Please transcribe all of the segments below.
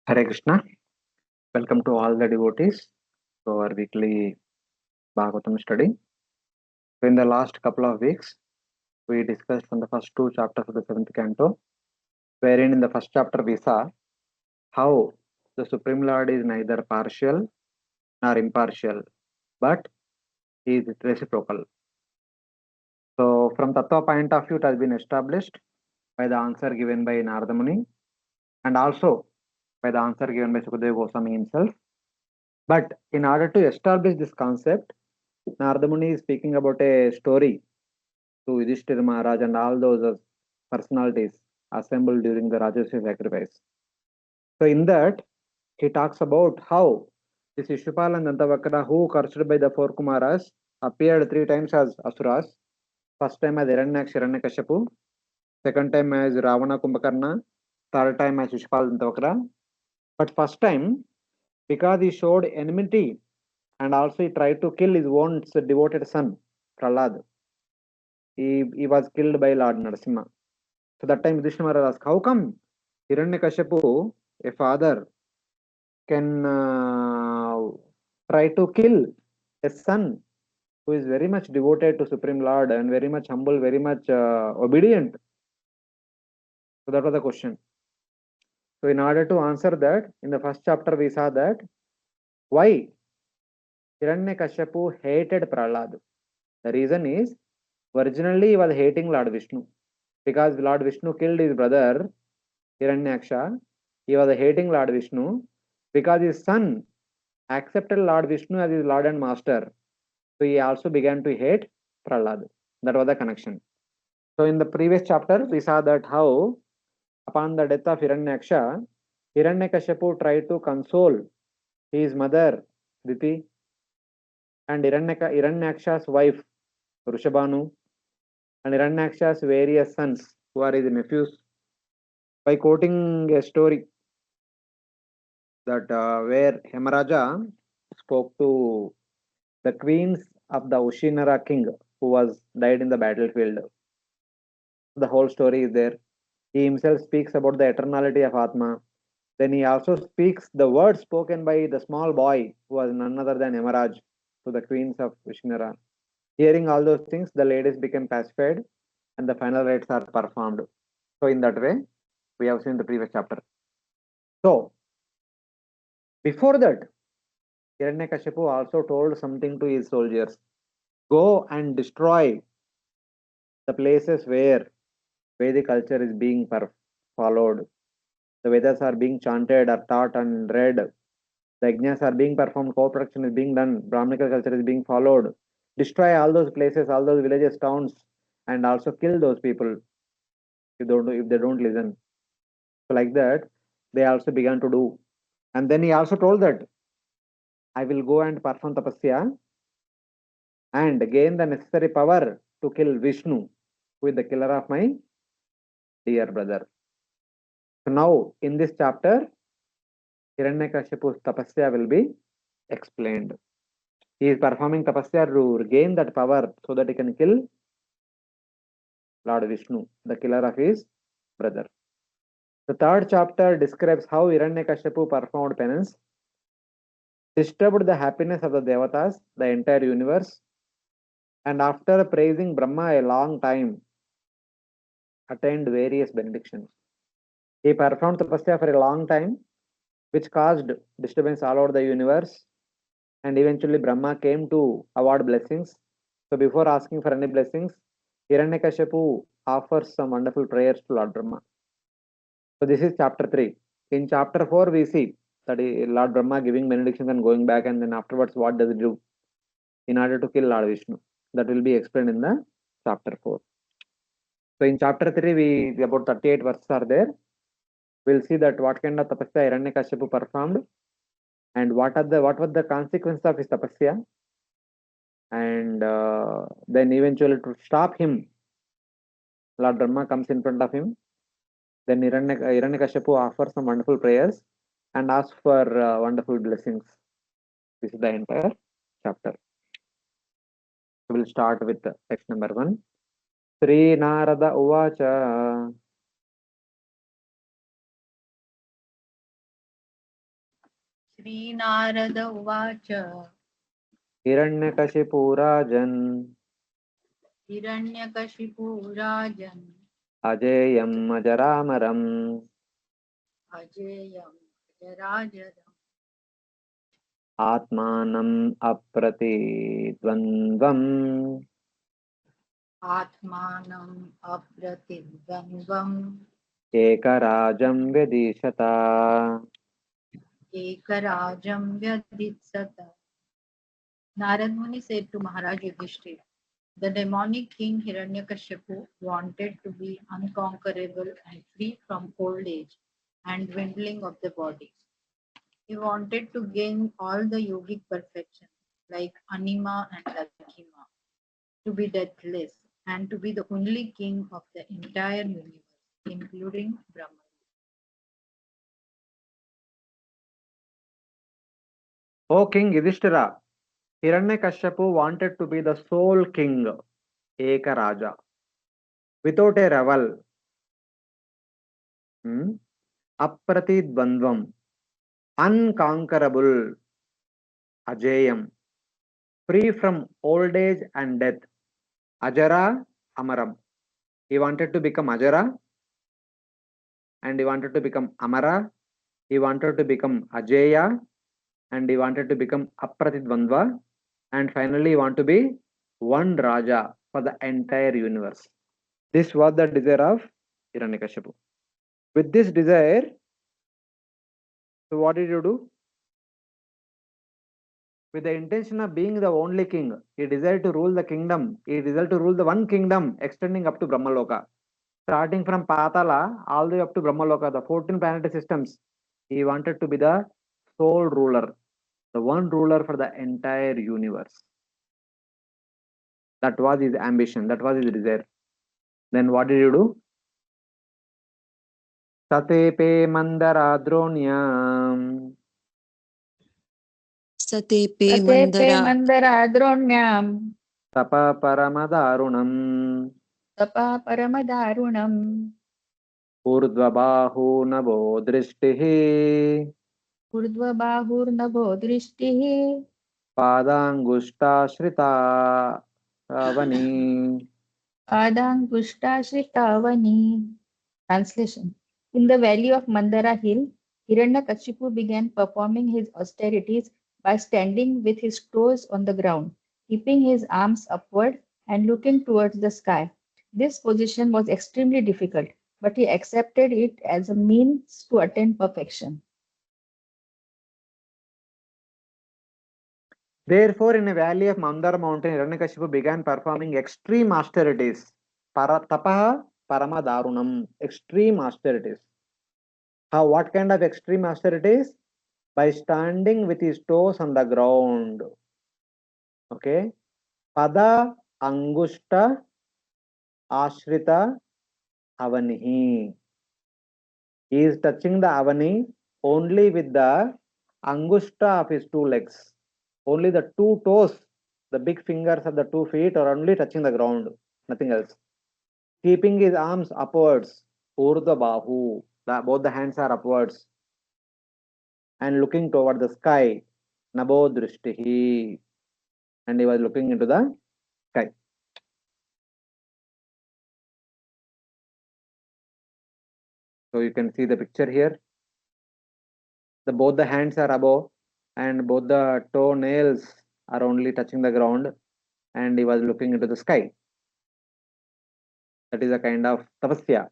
Hare Krishna. Welcome to all the devotees to our weekly Bhagavatam study. So in the last couple of weeks, we discussed from the first two chapters of the seventh canto, wherein in the first chapter we saw how the Supreme Lord is neither partial nor impartial, but he is reciprocal. So from Tattva point of view, it has been established by the answer given by Narada Muni and also by the answer given by Sukadeva Goswami himself. But in order to establish this concept, Narada Muni is speaking about a story to Yudhishthira Maharaj and all those personalities assembled during the Rajasuya sacrifice. So in that, he talks about how this Ishupal and Dantavakra, who cursed by the four Kumaras, appeared three times as Asuras. First time as Hiranyaksh Hiranyakashipu, second time as Ravana Kumbhakarna, third time as Ishupal Dantavakra. But first time, because he showed enmity and also he tried to kill his own devoted son, Prahlad. He was killed by Lord Narasimha. So that time Yudhishthira Maharaj asked, how come Hiranyakashipu, a father, can try to kill a son who is very much devoted to Supreme Lord and very much humble, very much obedient? So that was the question. So in order to answer that, in the first chapter we saw that why Hiranyakashipu hated Prahlad. The reason is originally he was hating Lord Vishnu because Lord Vishnu killed his brother Hiranyaksha. He was hating Lord Vishnu because his son accepted Lord Vishnu as his Lord and Master. So he also began to hate Prahlad. That was the connection. So in the previous chapter, we saw that how upon the death of Hiranyaksha, Hiranyakashipu tried to console his mother Diti and Hiranyaksha's wife Rushabhanu and Hiranyaksha's various sons who are his nephews by quoting a story that where Hemaraja spoke to the queens of the Ushinara king who was died in the battlefield. The whole story is there. He himself speaks about the eternality of Atma. Then he also speaks the words spoken by the small boy who was none other than Yamaraj to the queens of Ushinara. Hearing all those things, the ladies became pacified and the final rites are performed. So in that way, we have seen the previous chapter. So before that, Hiranyakashipu also told something to his soldiers. Go and destroy the places where Vedic culture is being followed. The Vedas are being chanted or taught and read. The yajnas are being performed, co-production is being done, Brahminical culture is being followed. Destroy all those places, all those villages, towns, and also kill those people if they don't listen. So like that, they also began to do. And then he also told that I will go and perform tapasya and gain the necessary power to kill Vishnu, who is the killer of my dear brother. So now in this chapter, Hiranyakashipu's tapasya will be explained. He is performing tapasya to gain that power so that he can kill Lord Vishnu, the killer of his brother. The third chapter describes how Hiranyakashipu performed penance, disturbed the happiness of the devatas, the entire universe, and after praising Brahma a long time, attained various benedictions. He performed tapasya for a long time, which caused disturbance all over the universe, and eventually Brahma came to award blessings. So before asking for any blessings, Hiranyakashipu offers some wonderful prayers to Lord Brahma. So this is chapter 3. In chapter 4, we see that Lord Brahma giving benedictions and going back, and then afterwards, what does it do in order to kill Lord Vishnu? That will be explained in the chapter 4. So in chapter 3, we about 38 verses are there. We'll see that what kind of tapasya Hiranyakashipu performed and what was the consequence of his tapasya, and then eventually to stop him, Lord Brahma comes in front of him. Then Hiranyakashipu offers some wonderful prayers and asks for wonderful blessings. This is the entire chapter. We will start with text number 1. Sri Narada Uvacha Narada Uvacha. Hiranyakasipu Rajan Hiranyakashipu Rajan. Ajeyam Ajaramaram Ajayam Ajarajaram. Atmanam Apratidvandvam Atmanam Apratidvanvam. Ekarajam Vedishata. Ekarajam Vyaditsata. Narad Muni said to Maharaj Yudhishthira, the demonic king Hiranyakashipu wanted to be unconquerable and free from old age and dwindling of the body. He wanted to gain all the yogic perfection like Anima and Lakhima, to be deathless, and to be the only king of the entire universe, including Brahma. O King Yudhishthira, Hiranyakashipu wanted to be the sole king, Ekaraja, without a rival. Apratidvandvam, unconquerable, Ajayam, free from old age and death. Ajara, Amaram. He wanted to become Ajara, and he wanted to become Amara. He wanted to become Ajeya, and he wanted to become Apratidvandva, and finally he wanted to be one Raja for the entire universe. This was the desire of Hiranyakashipu. With this desire, so what did you do? With the intention of being the only king, he desired to rule the kingdom. He desired to rule the one kingdom extending up to Brahmaloka. Starting from Patala all the way up to Brahmaloka, the 14 planetary systems, he wanted to be the sole ruler, the one ruler for the entire universe. That was his ambition, that was his desire. Then what did you do? Satepe Mandaradronyam Satepe Satepe Mandara Mandaradronyam. Tapa Paramadarunam Tapa Paramadarunam. Urdvabahu Navo Drishtihi Urdhva Bahurnabho Drishtihi. Padangushtashrita Ravani. Adangushtashritavani. Translation. In the valley of Mandara hill, Hiranyakashipu began performing his austerities by standing with his toes on the ground, keeping his arms upward and looking towards the sky. This position was extremely difficult, but he accepted it as a means to attain perfection. Therefore, in a valley of Mandara mountain, Hiranyakashipu began performing extreme austerities. Tapaha Paramadarunam, extreme austerities. How? What kind of extreme austerities? By standing with his toes on the ground. Okay. Pada Angushta Ashrita Avanihi. He is touching the Avani only with the Angushta of his two legs. Only the two toes, the big fingers of the 2 feet are only touching the ground, nothing else. Keeping his arms upwards, Urdhva Bahu, both the hands are upwards, and looking toward the sky, Nabo Drishtihi, and he was looking into the sky. So you can see the picture here. Both the hands are above, and both the toenails are only touching the ground, and he was looking into the sky. That is a kind of tapasya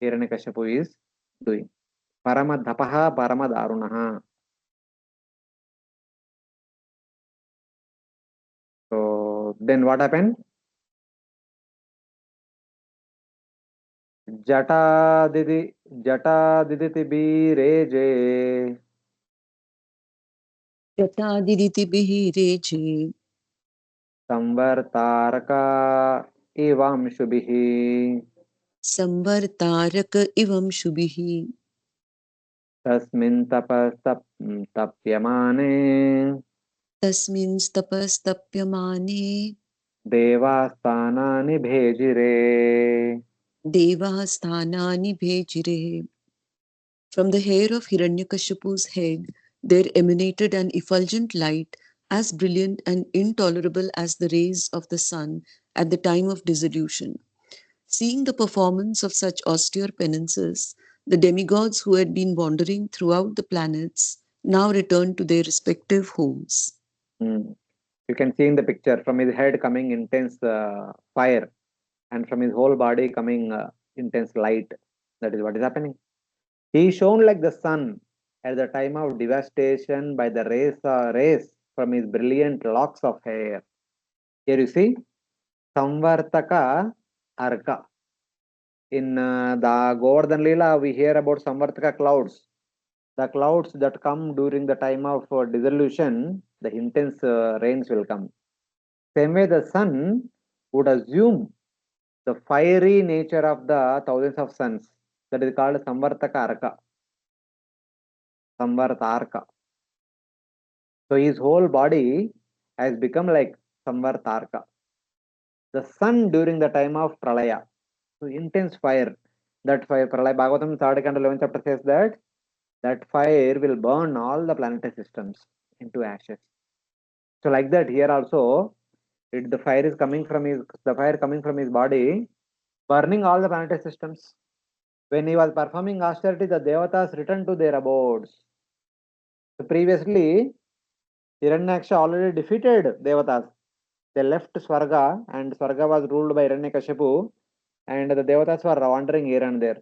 Hiranyakashipu is doing. Paramadhapaha Paramadarunaha. So then what happened? Jata diditi bireje Jatadiditi Bihireji samvartaraka ivamshubhihi Samvartaraka Ivam Shubhihi tasmin tapyamane Tasmin Tapastapyamane devasthanani bhejire. Devasthanani Bhejire. From the hair of Hiranyakashipu's head There emanated an effulgent light as brilliant and intolerable as the rays of the sun at the time of dissolution. Seeing the performance of such austere penances, the demigods who had been wandering throughout the planets now returned to their respective homes. You can see in the picture from his head coming intense fire, and from his whole body coming intense light. That is what is happening. He shone like the sun at the time of devastation by the rays from his brilliant locks of hair. Here you see Samvartaka Arka. In the Govardhan Leela, we hear about Samvartaka clouds. The clouds that come during the time of dissolution, the intense rains will come. Same way, the sun would assume the fiery nature of the thousands of suns. That is called Samvartaka Arka. Samvartarka. So his whole body has become like Samvartarka. The sun during the time of Pralaya. So intense fire. That fire, Pralaya Bhagavatam 3rd canto 11th chapter says that fire will burn all the planetary systems into ashes. So like that here also, the fire coming from his body, burning all the planetary systems. When he was performing austerity, the devatas returned to their abodes. So previously, Hiranyaksha already defeated devatas. They left Swarga, and Swarga was ruled by Hiranyakasipu, and the devatas were wandering here and there.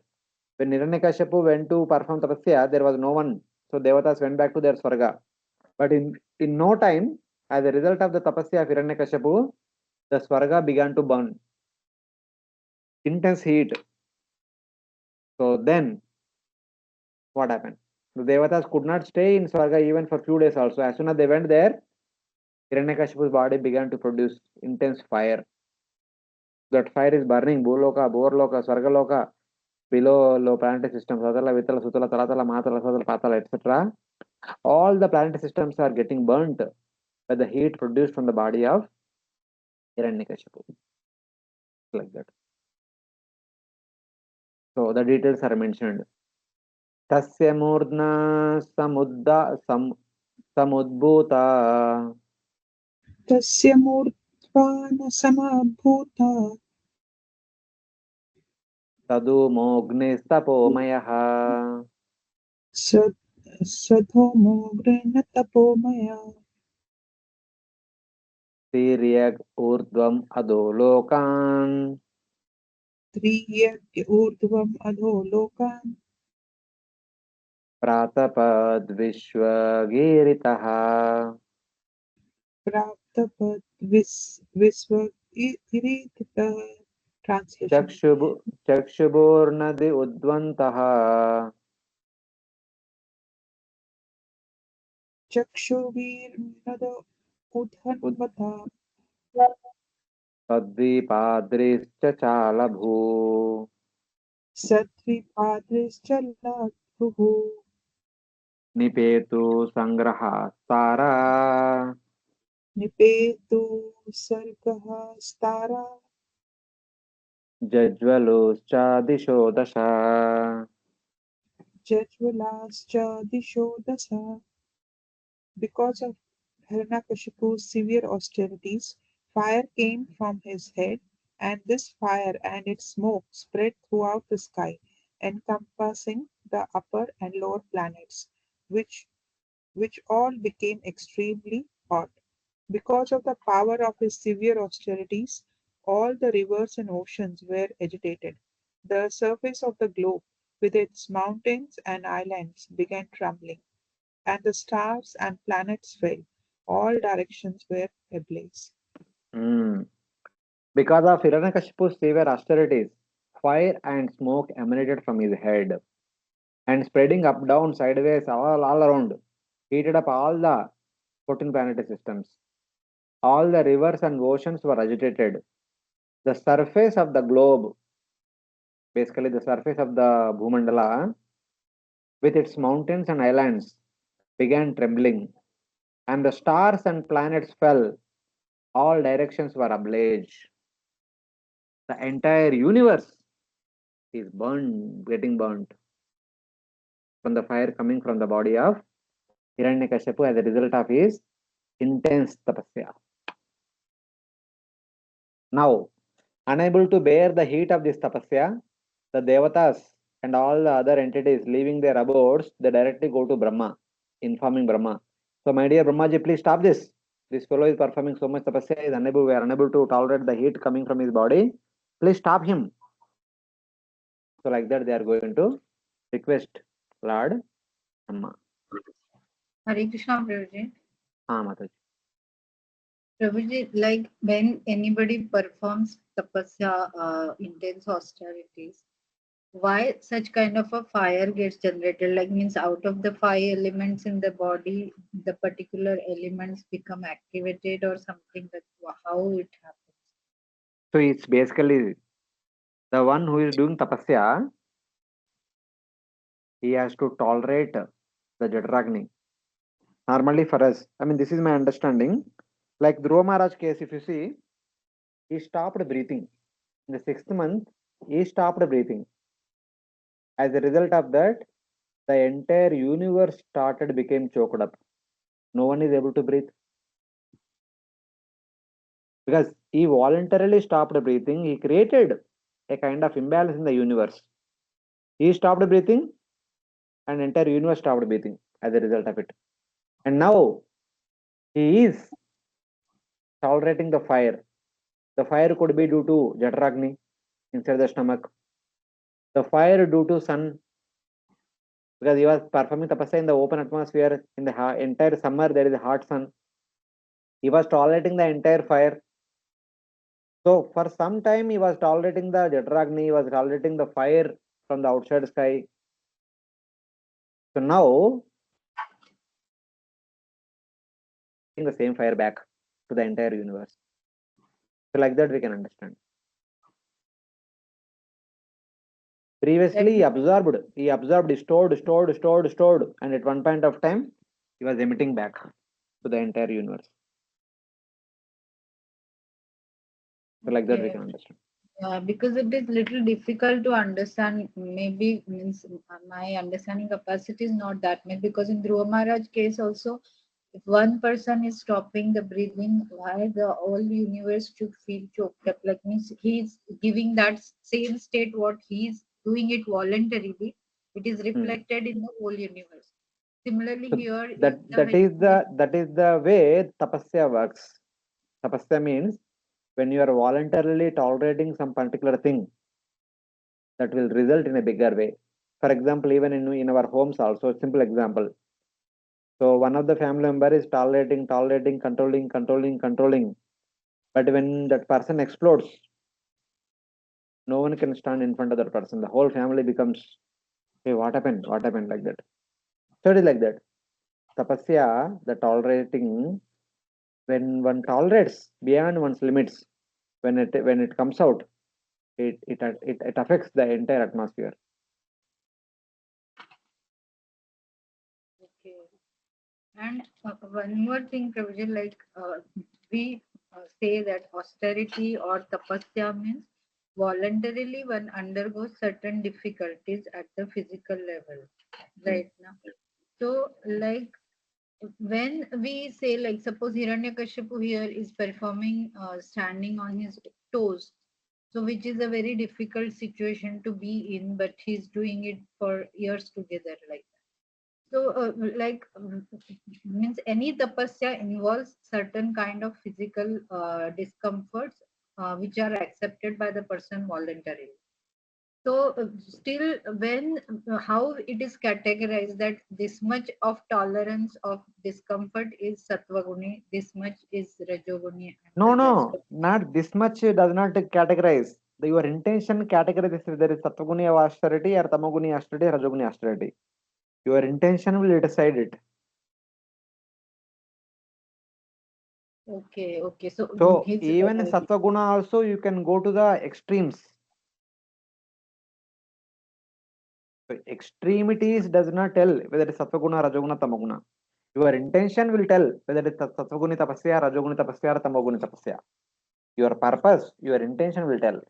When Hiranyakasipu went to perform tapasya, there was no one. So devatas went back to their Swarga. But in no time, as a result of the tapasya of Hiranyakasipu, the Swarga began to burn. Intense heat. So then, what happened? The devatas could not stay in Swarga even for few days also. As soon as they went there, Hiranyakashipu's body began to produce intense fire. That fire is burning Bhuloka, Borloka, Swargaloka, below low planetary systems, Satala, Vitala, Sutala, Talatala, Matala, Sadala, Patala, etc. All the planetary systems are getting burnt by the heat produced from the body of Hiranyakashipu. Like that. So the details are mentioned. Tasya murdna samudbhuta तस्य मूर्ध्वा न समाभूता तदुमोऽग्निस्तपोमयः सधोमोग्रेण तपोमया तिर्यग् ऊर्ध्वम् अधो लोकान् त्रियज्ञ ऊर्ध्वम् अधो लोकान् प्रातपद्विश्वगीरितः प्राप्तपद्विश्वगिरितः Translation. चक्षुर्नदि उद्वन्तः चक्षुर्वीर्नद उद्भन्वता तद्विपाद्रिश्च चालभू सद्विपाद्रिश्च लघुः निपेतु सङ्ग्रहास्तारा निपेतु सर्गः स्तारा जज्वलोश्च दिशो दश जज्वलाश्च दिशो दश. Because of Hiranyakashipu's severe austerities, fire came from his head, and this fire and its smoke spread throughout the sky, encompassing the upper and lower planets, which all became extremely hot. Because of the power of his severe austerities, all the rivers and oceans were agitated. The surface of the globe, with its mountains and islands, began trembling, and the stars and planets fell. All directions were ablaze. Because of Hiranyakashipu's severe austerities, fire and smoke emanated from his head and spreading up, down, sideways, all around, heated up all the 14 planetary systems. All the rivers and oceans were agitated. The surface of the globe, basically the surface of the Bhumandala, with its mountains and islands, began trembling, and the stars and planets fell. All directions were ablaze. The entire universe is burned, getting burnt from the fire coming from the body of Hiranyakashipu as a result of his intense tapasya. Now, unable to bear the heat of this tapasya, the devatas and all the other entities leaving their abodes, they directly go to Brahma, informing Brahma. So, my dear Brahmaji, please stop this. This fellow is performing so much tapasya, we are unable to tolerate the heat coming from his body. Please stop him. So, like that, they are going to request Lord Brahma. Hare Krishna, Prabhuji. Mataji. Prabhuji, like when anybody performs tapasya, intense austerities, why such kind of a fire gets generated? Like means out of the five elements in the body, the particular elements become activated or something. That how it happens? So, it's basically the one who is doing tapasya, he has to tolerate the Jadragni. Normally for us, I mean, this is my understanding. Like Dhruva Maharaj case, if you see, he stopped breathing. In the 6th month, he stopped breathing. As a result of that, the entire universe became choked up. No one is able to breathe. Because he voluntarily stopped breathing, he created a kind of imbalance in the universe. He stopped breathing, and entire universe stopped breathing as a result of it. And now he is tolerating the fire. The fire could be due to Jatragni inside the stomach. The fire due to sun, because he was performing tapasya in the open atmosphere. In the entire summer, there is a hot sun. He was tolerating the entire fire. So for some time, he was tolerating the Jatragni, he was tolerating the fire from the outside sky. So now, the same fire back to the entire universe. So like that we can understand. Previously, he absorbed, stored, and at one point of time, he was emitting back to the entire universe. So like that we can understand. Because it is little difficult to understand. Maybe means my understanding capacity is not that much. Because in Dhruva Maharaj case also, if one person is stopping the breathing, why the whole universe should feel choked up? Like means he's giving that same state what he's doing it voluntarily. It is reflected in the whole universe. Similarly, So here that is the way tapasya works. Tapasya means when you are voluntarily tolerating some particular thing, that will result in a bigger way. For example, even in our homes also, simple example. So one of the family member is tolerating, controlling. But when that person explodes, no one can stand in front of that person. The whole family becomes, hey, what happened? What happened? Like that. So it is like that. Tapasya, the tolerating, when one tolerates beyond one's limits, when it comes out, it affects the entire atmosphere. okay. And one more thing, Prabhuji, like we say that austerity or tapasya means voluntarily one undergoes certain difficulties at the physical level, right now. So, like when we say, like suppose Hiranyakashipu here is performing standing on his toes, so which is a very difficult situation to be in, but he's doing it for years together, like. So, means any tapasya involves certain kind of physical discomforts which are accepted by the person voluntarily. So, still, when how it is categorized that this much of tolerance of discomfort is sattva-guni, this much is rajoguni, and the rest No, not this much does not categorize. Your intention categorizes if there is sattva-guni austerity or tamoguni austerity or rajoguni austerity. Your intention will decide it. Okay, okay. So, So his even in sattva guna also you can go to the extremes. So extremities does not tell whether it is sattva guna, rajoguna, tamoguna. Your intention will tell whether it is sattva guni tapasya, rajoguni tapasya, or tamoguni tapasya. Your purpose, your intention will tell.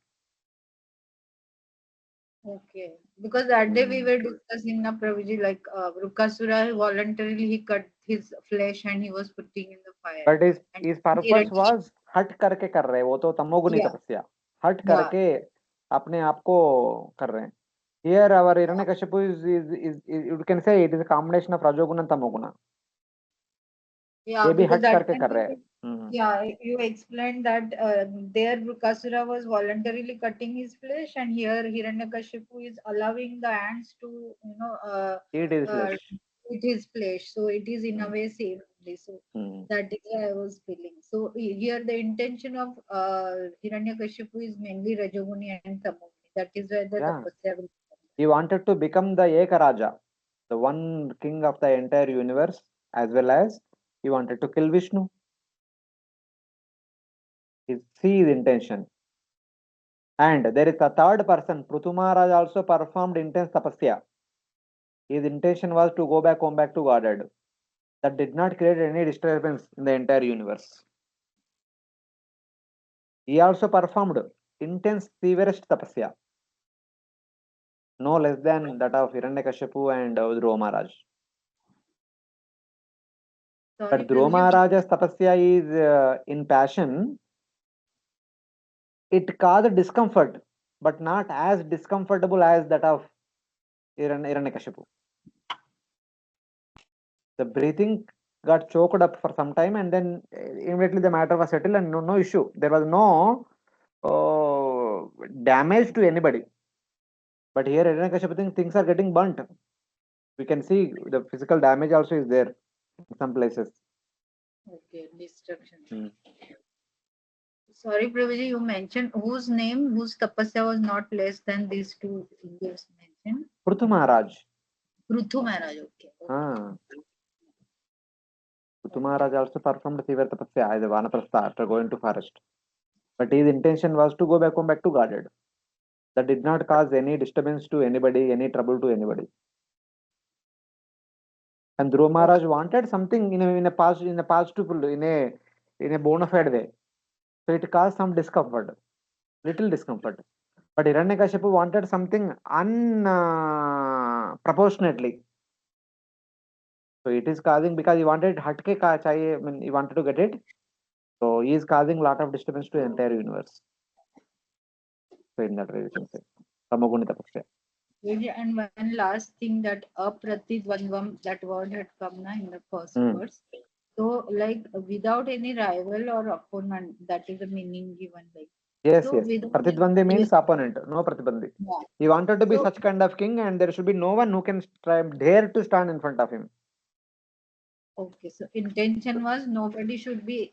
Okay. Because that day we were discussing na Prabhuji, like Vrukasura voluntarily he cut his flesh and he was putting in the fire. But his And purpose was हट करके कर रहे हैं, वो तो तमोगुनी Yeah. तपस्या, हट Yeah. करके अपने आप को कर रहे हैं. Here our Hiranyakashipu is you can say it is a combination of Rajoguna and Tamoguna. Yeah, ये भी because हट that करके time कर रहे we हैं. were- yeah, you explained that there Vrukasura was voluntarily cutting his flesh, and here Hiranyakashipu is allowing the ants to, Eat his uh, flesh. eat his flesh. So it is in a way same only. So that is why I was feeling. So here the intention of Hiranyakashipu is mainly Rajoguni and Tamoguni. That is why the Yeah. tapasya will come. He wanted to become the Ekaraja, the one king of the entire universe, as well as he wanted to kill Vishnu. His intention. And there is a third person, Prithu Maharaj also performed intense tapasya. His intention was to go back home, back to Godhead. That did not create any disturbance in the entire universe. He also performed intense, severest tapasya, no less than that of Hiranyakashipu and Dhruva Maharaj. Sorry, But Dhruva Prabhuji. Maharaj's tapasya is in passion. It caused discomfort, but not as discomfortable as that of Hiranyakashipu. The breathing got choked up for some time, and then immediately the matter was settled, and no issue. There was no damage to anybody. But here, Hiranyakashipu, things are getting burnt. We can see the physical damage also is there in some places. Okay, destruction. Sorry, Prabhuji, you mentioned whose name, whose tapasya was not less than these two figures mentioned? Prithu Maharaj. Pruthu Maharaj, okay. Prithu Maharaj also performed severe tapasya as a vanaprastha after going to forest. But his intention was to go back home, back to Godhead. That did not cause any disturbance to anybody, any trouble to anybody. And Dhruva Maharaj wanted something in a bona fide way. So it caused some discomfort, little discomfort. But Hiranyakashipu wanted something unproportionately. So it is causing, because he wanted hatke ka chahiye, I mean, he wanted to get it. So he is causing lot of disturbance to the entire universe. So in that way we can say Tamoguni tapasya. And one last thing, that apratidvandvam, that word had come na in the first verse. So like without any rival or opponent, that is the meaning given. Like Yes, so yes. Pratidvandi means opponent, no pratibandhi. Yeah. He wanted to be such kind of king, and there should be no one who can dare to stand in front of him. Okay, so intention was nobody should be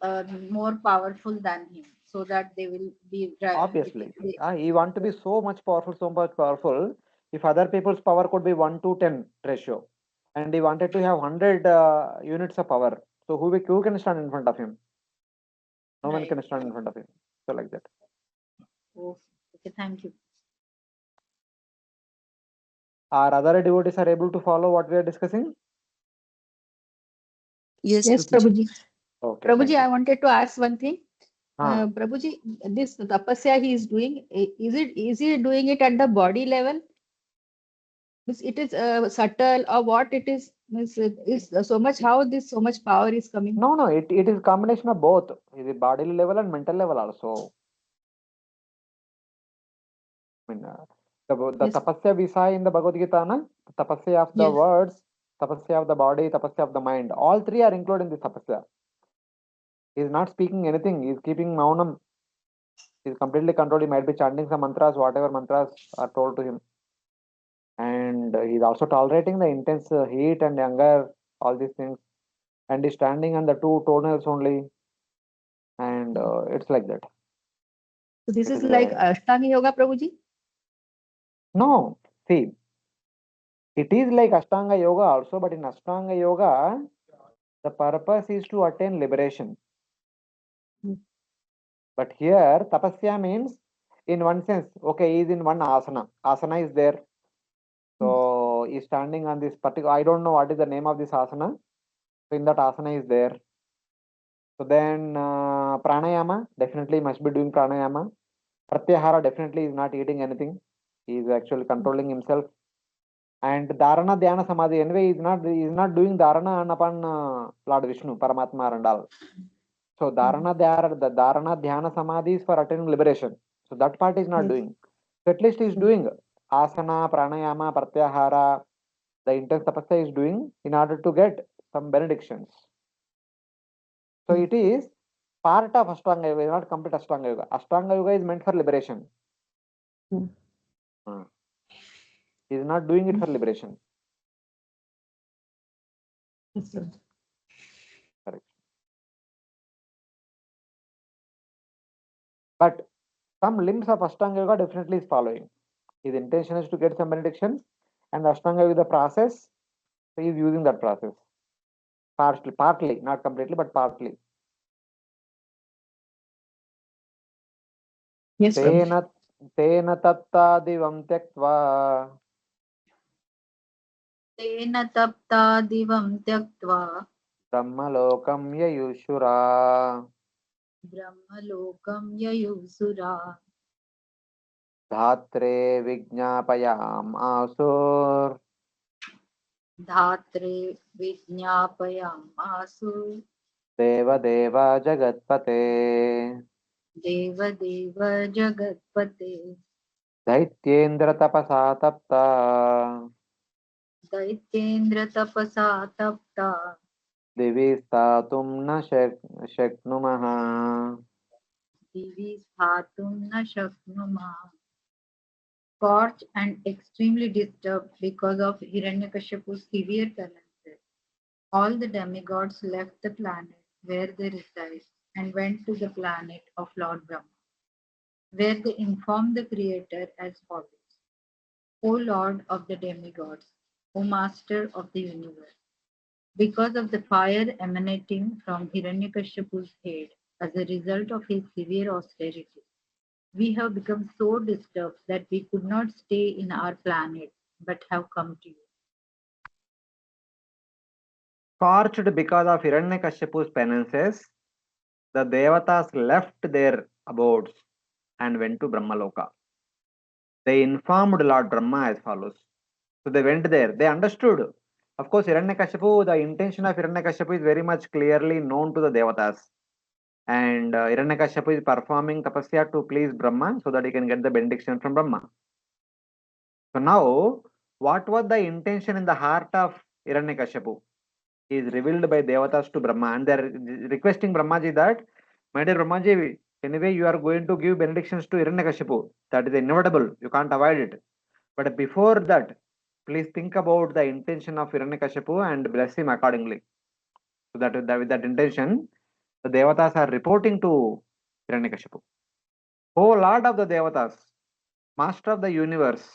more powerful than him, so that they will be Obviously, he want to be so much powerful. If other people's power could be 1 to 10 ratio, and he wanted to have 100 units of power, so who can stand in front of him? No one can stand in front of him. So like that. Oh, okay, thank you. Our other devotees are able to follow what we are discussing? Yes, Yes, Prabhuji. Prabhuji. Okay. Prabhuji, I wanted to ask one thing. Ah. Prabhuji, this tapasya he is doing, is he doing it at the body level? Means it is subtle, or what it is? Means it is so much, how this so much power is coming? No, it is combination of both. It is bodily level and mental level also. I mean, the Yes. tapasya we saw in the Bhagavad Gita, na? The tapasya of the Yes. words, tapasya of the body, tapasya of the mind. All three are included in this tapasya. He is not speaking anything. He is keeping maunam. He is completely controlled. He might be chanting some mantras, whatever mantras are told to him. And he is also tolerating the intense heat and anger, all these things. And he is standing on the two tonals only. And it's like that. So this It is is like Ashtanga Yoga, Prabhuji? No, see, it is like Ashtanga Yoga also, but in Ashtanga Yoga, the purpose is to attain liberation. But here, tapasya means, in one sense, okay, he is in one asana. Asana is there. So, he is standing on this particular, I don't know what is the name of this asana. So, in that asana is there. So, then pranayama, definitely must be doing pranayama. Pratyahara, definitely is not eating anything. He is actually controlling himself. And Dharana Dhyana Samadhi, anyway, he is not doing Dharana upon Lord Vishnu, Paramatma and all. So the Dharana Dhyana Samadhi is for attaining liberation. So that part is not doing. So at least he is doing asana, pranayama, pratyahara. The intense tapasya is doing in order to get some benedictions. So it is part of Ashtanga Yoga, not complete Ashtanga Yoga. Ashtanga Yoga is meant for liberation. He is not doing it for liberation. Yes, sir. Correct. But some limbs of Ashtanga Yoga definitely is following. His intention is to get some benedictions, and Ashtanga Yoga, the process, he is using that process. Partly, not completely, but partly. Yes, Prabhu. तेन तत्तादिवं त्यक्त्वा तेन तप्ता दिवं त्यक्त्वा ब्रह्मलोकं ययुषुरा ब्रह्मलोकं ययुसुरा धात्रे विज्ञापयामासुर् धात्रे विज्ञापयामासु देवदेव जगत्पते देवदेव जगत्पते दैत्येन्द्र तपसा तप्ता दैत्येन्द्र तपसा तप्ता दिवि स्थातुं न शक्नुमः दिवि स्थातुं न शक्नुमः. Scorched and extremely disturbed because of Hiranyakashipu's severe penances, all the demigods left the planet where they reside and went to the planet of Lord Brahma, where they informed the Creator as follows: O Lord of the demigods, O Master of the universe, because of the fire emanating from Hiranyakashipu's head as a result of his severe austerity, we have become so disturbed that we could not stay in our planet but have come to you. Scorched because of Hiranyakashipu's penances, the devatas left their abodes and went to Brahmaloka. They informed Lord Brahma as follows. So they went there. They understood. Of course, Hiranyakashipu, the intention of Hiranyakashipu is very much clearly known to the devatas. And Hiranyakashipu is performing tapasya to please Brahma so that he can get the benediction from Brahma. So now, what was the intention in the heart of Hiranyakashipu? He is revealed by devatas to Brahma, and they are requesting Brahmaji that, my dear Brahmaji, anyway you are going to give benedictions to Hiranyakashipu. That is inevitable. You can't avoid it. But before that, please think about the intention of Hiranyakashipu and bless him accordingly. So that with that intention, the devatas are reporting to Hiranyakashipu. O Lord of the devatas, Master of the universe,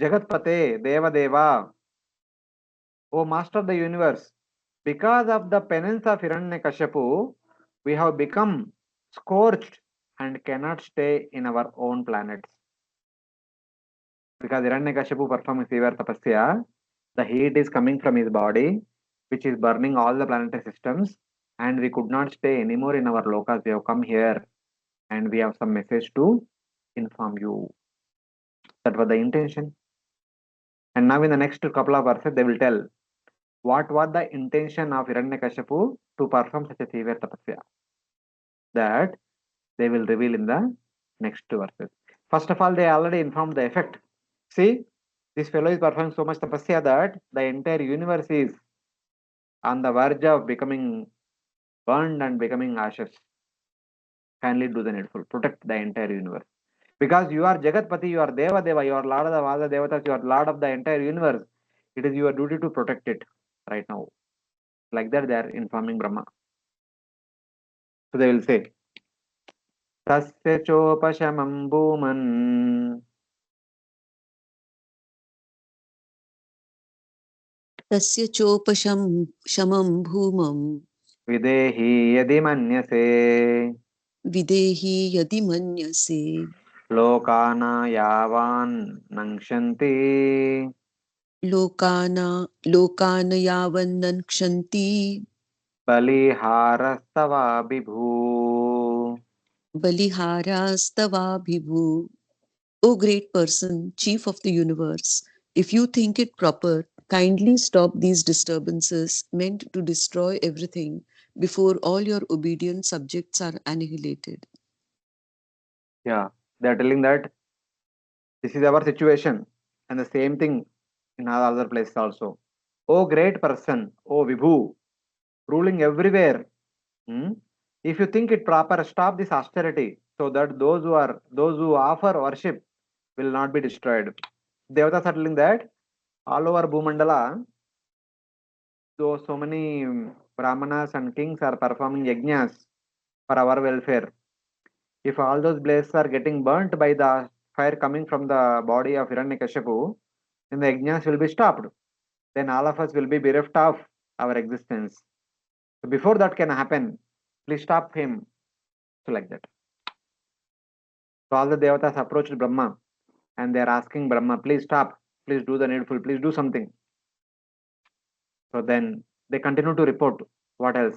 Jagatpate, Deva Deva, O Master of the universe, because of the penance of Hiranyakashipu, we have become scorched and cannot stay in our own planets. Because Hiranyakashipu performing severe tapasya, the heat is coming from his body, which is burning all the planetary systems, and we could not stay anymore in our lokas. We have come here, and we have some message to inform you. That was the intention. And now in the next couple of verses, they will tell what was the intention of Hiranyakashipu to perform such a severe tapasya. That they will reveal in the next two verses. First of all, they already informed the effect. See, this fellow is performing so much tapasya that the entire universe is on the verge of becoming burned and becoming ashes. Kindly do the needful. Protect the entire universe. Because you are Jagatpati, you are Deva Deva, you are Lord of all the Devatas, you are Lord of the entire universe. It is your duty to protect it right now. Like that, they are informing Brahma. So they will say, Tasya chopashamam bhuman तस्य शमं भूमं videhi yadi manyase विदेहि यदि मन्यसे lokana yavan nangshanti लोकान् यावन्नक्षन्ति बलिहारस्तवा विभू. बलिहारास्तवाभिभु. O great person, chief of the universe, if you think it proper, kindly stop these disturbances meant to destroy everything before all your obedient subjects are annihilated. Yeah, they are telling that this is our situation, and the same thing in all other places also. Oh great person, oh Vibhu, ruling everywhere. Hmm? If you think it proper, stop this austerity so that those who offer worship will not be destroyed. Devatas are telling that all over Bhumandala, though so many brahmanas and kings are performing yajnas for our welfare. If all those blazes are getting burnt by the fire coming from the body of Hiranyakashipu, then the yajnas will be stopped. Then all of us will be bereft of our existence. So before that can happen, please stop him. So like that. So all the devatas approached Brahma and they are asking Brahma, please stop, please do the needful, please do something. So then they continue to report. What else?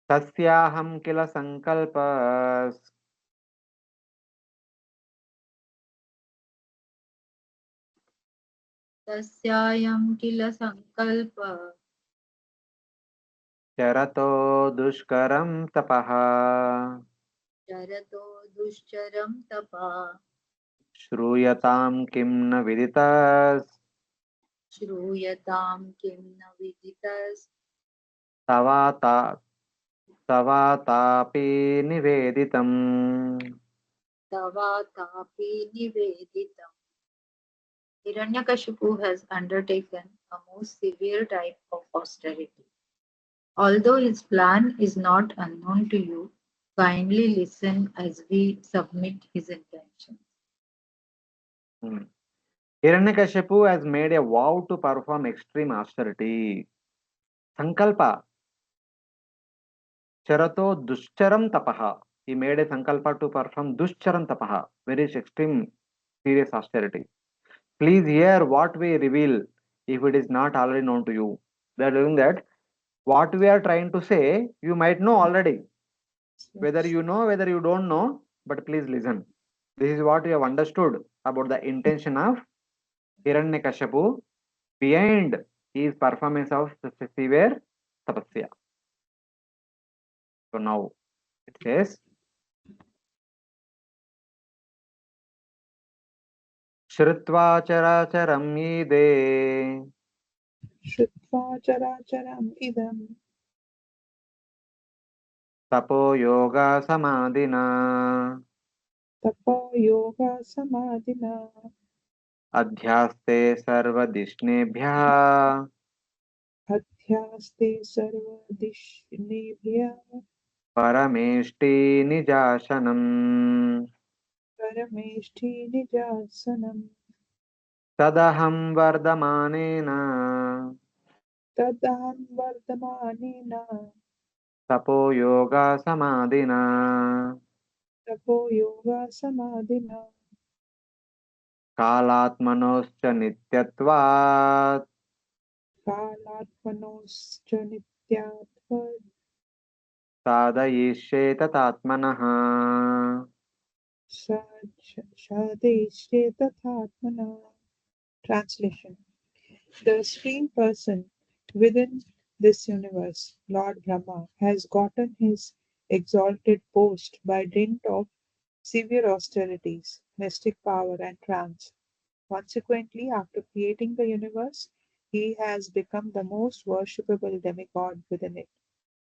Tasyaham kila sankalpas Tasyayam kila sankalpa charato dushkaram tapaha charato dushcharam tapa shruyatam kim na viditas shruyatam kim na viditas tavata tavatapi niveditam. tava tapi niveditam. Hiranyakashipu has undertaken a most severe type of austerity. Although his plan is not unknown to you, kindly listen as we submit his intentions. Hmm. Hiranyakashipu has made a vow to perform extreme austerity. Sankalpa charato dushcharam tapaha. He made a sankalpa to perform dushcharam tapaha, very extreme, serious austerity. Please hear what we reveal if it is not already known to you. They are doing that. What we are trying to say, you might know already. Whether you know, whether you don't know, but please listen. This is what you have understood about the intention of Hiranyakashipu behind his performance of severe tapasya. So now it says, Shrutva characharam yide Shrutva characharam idam tapo yoga samadhina tapo yoga samadhina adhyaste sarvadishnebhya adhyaste sarva dishnebhya parameshti nijasanam parameshti nijasanam tadaham vardhamanena tadaham vardhamanena tapo yoga samadhina tapo yoga samadhina kalatmanoscha nityatvat कालात्मनोश्च नित्यात्मन् sadayishe tatatmanah. Shadeshte Tathatmana. Translation. The Supreme Person within this universe, Lord Brahma, has gotten his exalted post by dint of severe austerities, mystic power, and trance. Consequently, after creating the universe, he has become the most worshipable demigod within it.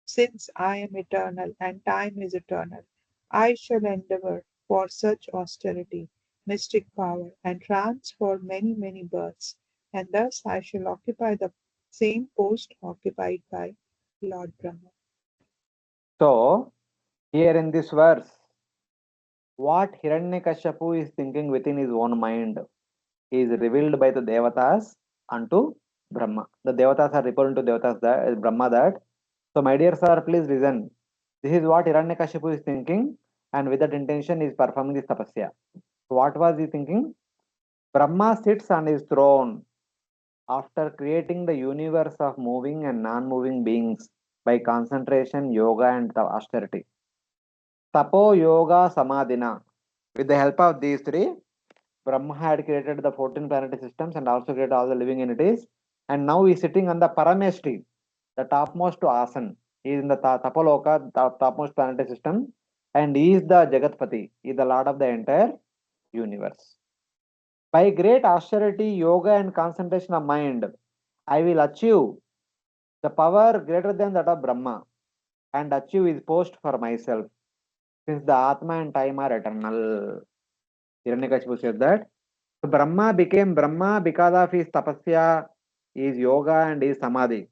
Since I am eternal and time is eternal, I shall endeavor for such austerity, mystic power, and trance for many, many births, and thus I shall occupy the same post occupied by Lord Brahma. So, here in this verse, what Hiranyakashipu is thinking within his own mind is revealed by the Devatas unto Brahma. The Devatas are referring to Devatas that Brahma that. So, my dear sir, please listen. This is what Hiranyakashipu is thinking, and with that intention is performing this tapasya. So what was he thinking? Brahma sits on his throne after creating the universe of moving and non-moving beings by concentration, yoga, and the austerity. Tapo, Yoga, Samadhina. With the help of these three, Brahma had created the 14 planetary systems and also created all the living entities. And now he is sitting on the Parameshti, the topmost asana. He is in the Tapaloka, topmost planetary system. And he is the Jagatpati, he is the Lord of the entire universe. By great austerity, yoga, and concentration of mind, I will achieve the power greater than that of Brahma and achieve his post for myself, since the Atma and time are eternal. Hiranyakasipu said that. So Brahma became Brahma because of his tapasya, his yoga, and his samadhi.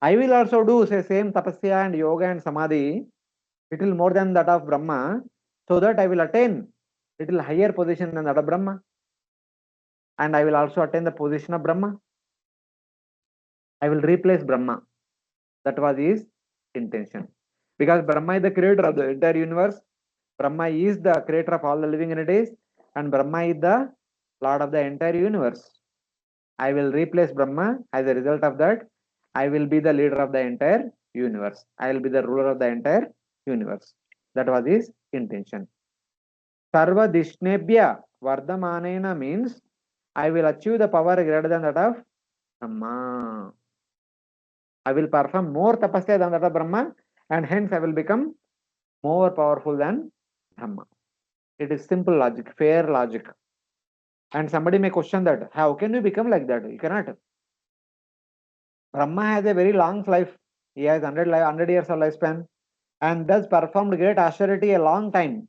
I will also do say same tapasya and yoga and samadhi, little more than that of Brahma, so that I will attain little higher position than that of Brahma. And I will also attain the position of Brahma. I will replace Brahma. That was his intention. Because Brahma is the creator of the entire universe. Brahma is the creator of all the living entities. And Brahma is the Lord of the entire universe. I will replace Brahma. As a result of that, I will be the leader of the entire universe. I will be the ruler of the entire universe. That was his intention. Sarva Dishnebhya Vardhamanena means I will achieve the power greater than that of Brahma. I will perform more tapasya than that of Brahma, and hence I will become more powerful than Brahma. It is simple logic, fair logic. And somebody may question that, how can you become like that? You cannot. Brahma has a very long life. He has 100 years of lifespan and thus performed great austerity a long time.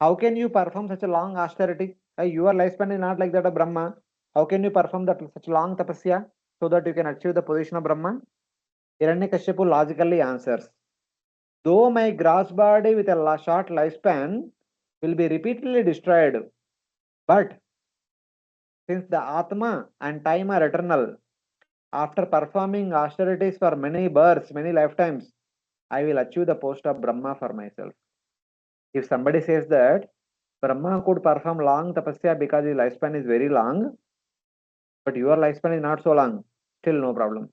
How can you perform such a long austerity? Your lifespan is not like that of Brahma. How can you perform that such long tapasya so that you can achieve the position of Brahma? Hiranyakashipu logically answers, though my gross body with a short lifespan will be repeatedly destroyed, but since the Atma and time are eternal, after performing austerities for many births, many lifetimes, I will achieve the post of Brahma for myself. If somebody says that Brahma could perform long tapasya because his lifespan is very long, but your lifespan is not so long, still no problem.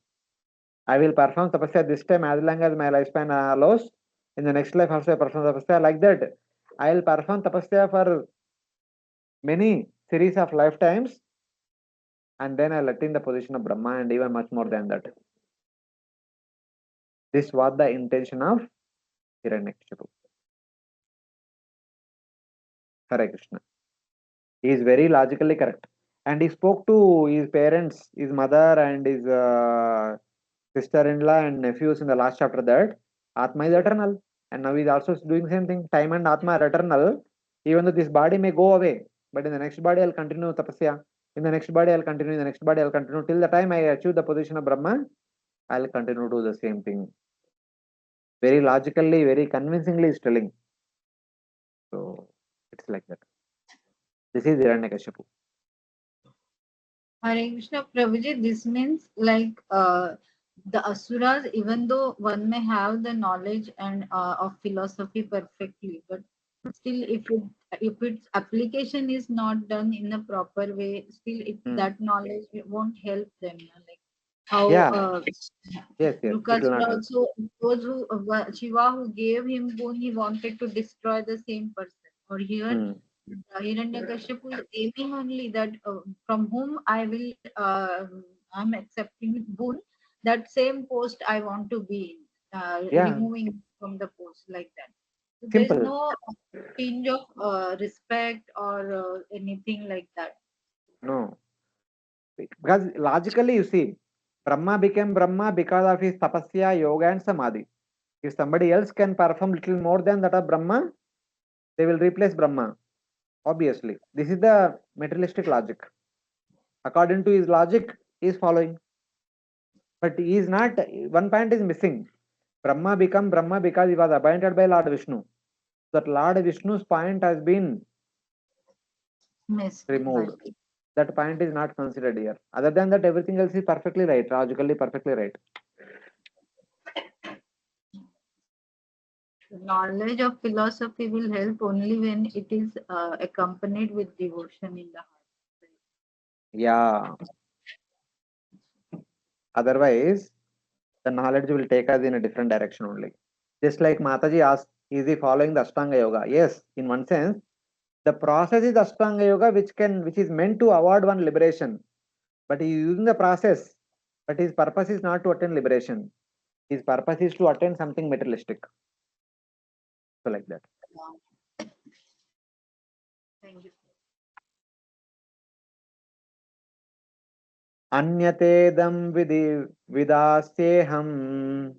I will perform tapasya this time as long as my lifespan allows. In the next life also I perform tapasya like that. I will perform tapasya for many series of lifetimes and then I'll attain the position of Brahma and even much more than that. This was the intention of Hiranyakashipu. Hare Krishna. He is very logically correct. And he spoke to his parents, his mother and his sister-in-law and nephews in the last chapter that Atma is eternal. And now he is also doing the same thing. Time and Atma are eternal. Even though this body may go away, but in the next body I'll continue tapasya. In the next body I'll continue, in the next body I'll continue. Till the time I achieve the position of Brahma, I'll continue to do the same thing. Very logically, very convincingly is telling. So it's like that. This is Hiranyakashipu. Hare Krishna Prabhuji, this means like the asuras, even though one may have the knowledge and of philosophy perfectly, but still if its application is not done in a proper way, still that knowledge won't help them. Like how Yes, it will Lukasura not help. also, those who Shiva who gave him boon, he wanted to destroy the same person. Or here Hiranyakashipu is aiming only that from whom I'm accepting boon, that same post I want to be in, removing from the post like that. So there is Simple. no tinge of respect or anything like that. No. Because logically you see, Brahma became Brahma because of his tapasya, yoga and samadhi. If somebody else can perform little more than that of Brahma, they will replace Brahma. Obviously. This is the materialistic logic. According to his logic, he is following. But he is not, one point is missing. Brahma became Brahma because he was appointed by Lord Vishnu. That Lord Vishnu's point has been Missed. removed. That point is not considered here. Other than that, everything else is perfectly right, logically perfectly right. Knowledge of philosophy will help only when it is accompanied with devotion in the heart. Yeah. Otherwise, the knowledge will take us in a different direction only. Just like Mataji asked Is he following the Ashtanga Yoga? Yes, in one sense, the process is Ashtanga Yoga, which is meant to award one liberation. But he is using the process, but his purpose is not to attain liberation. His purpose is to attain something materialistic. So like that. Thank you. Anyatedam vidasyeham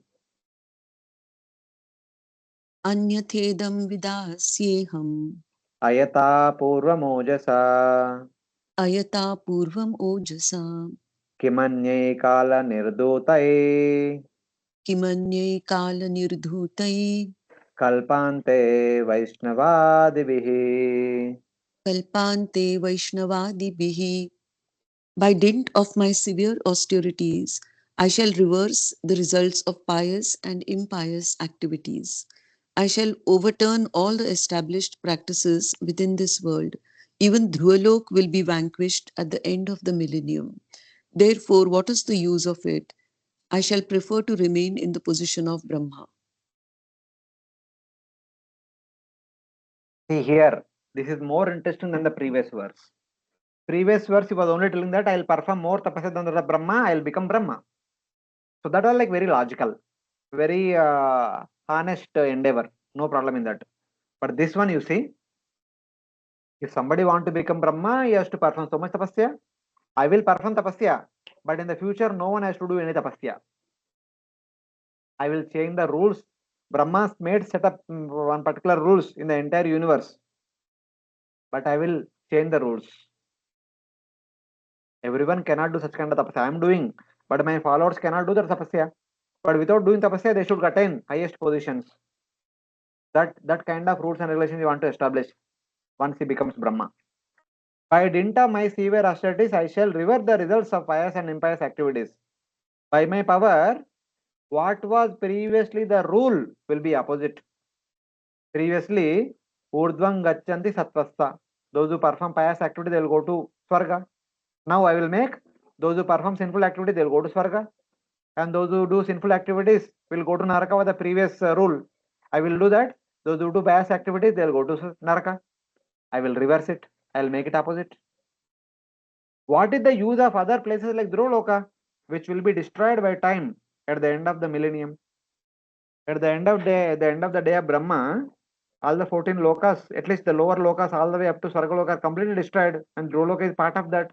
Anyathedam vidasyeham ayata purvamojasa ayata purvam ojasa kimanye kala nirdotai kimanye kala nirdhutai kalpante vaishnavadivihi. kalpante vaishnavadibihi. By dint of my severe austerities, I shall reverse the results of pious and impious activities. I shall overturn all the established practices within this world. Even Dhruvalok will be vanquished at the end of the millennium. Therefore, what is the use of it? I shall prefer to remain in the position of Brahma. See here, this is more interesting than the previous verse. Previous verse, he was only telling that I will perform more tapasya than the Brahma, I will become Brahma. So that was like very logical, very honest endeavor. No problem in that. But this one, you see, if somebody want to become Brahma, he has to perform so much tapasya. I will perform tapasya, but in the future, no one has to do any tapasya. I will change the rules. Brahma's made set up one particular rules in the entire universe, but I will change the rules. Everyone cannot do such kind of tapasya. I am doing, but my followers cannot do that tapasya. But without doing tapasya, they should attain highest positions. That kind of rules and regulations you want to establish once he becomes Brahma. By dint of my severe austerities, I shall revert the results of pious and impious activities. By my power, what was previously the rule will be opposite. Previously, Urdhvam Gachanti Satvastha. Those who perform pious activity, they will go to Swarga. Now I will make those who perform sinful activity, they will go to Swarga. And those who do sinful activities will go to Naraka with the previous rule. I will do that. Those who do pious activities, they will go to Naraka. I will reverse it. I will make it opposite. What is the use of other places like Dhruvaloka, which will be destroyed by time at the end of the millennium? At the end of the day of Brahma, all the 14 lokas, at least the lower lokas, all the way up to Swargaloka are completely destroyed, and Dhruvaloka is part of that.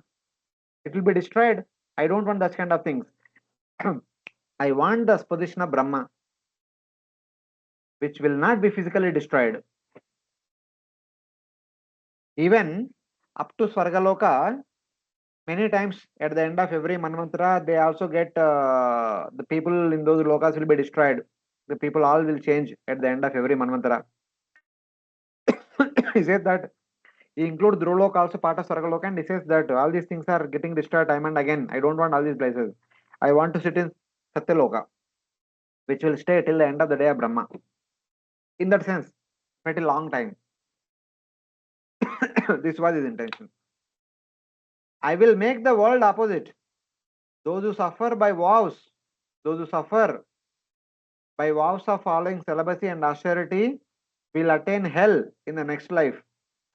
It will be destroyed. I don't want such kind of things. I want the position of Brahma, which will not be physically destroyed. Even up to Swargaloka, many times at the end of every Manvantara, they also get the people in those lokas will be destroyed. The people all will change at the end of every Manvantara. He says that he includes Dhruvaloka also part of Swargaloka, and he says that all these things are getting destroyed time and again. I don't want all these places. I want to sit in Satyaloka, which will stay till the end of the day of Brahma. In that sense, pretty long time. This was his intention. I will make the world opposite. Those who suffer by vows, those who suffer by vows of following celibacy and austerity will attain hell in the next life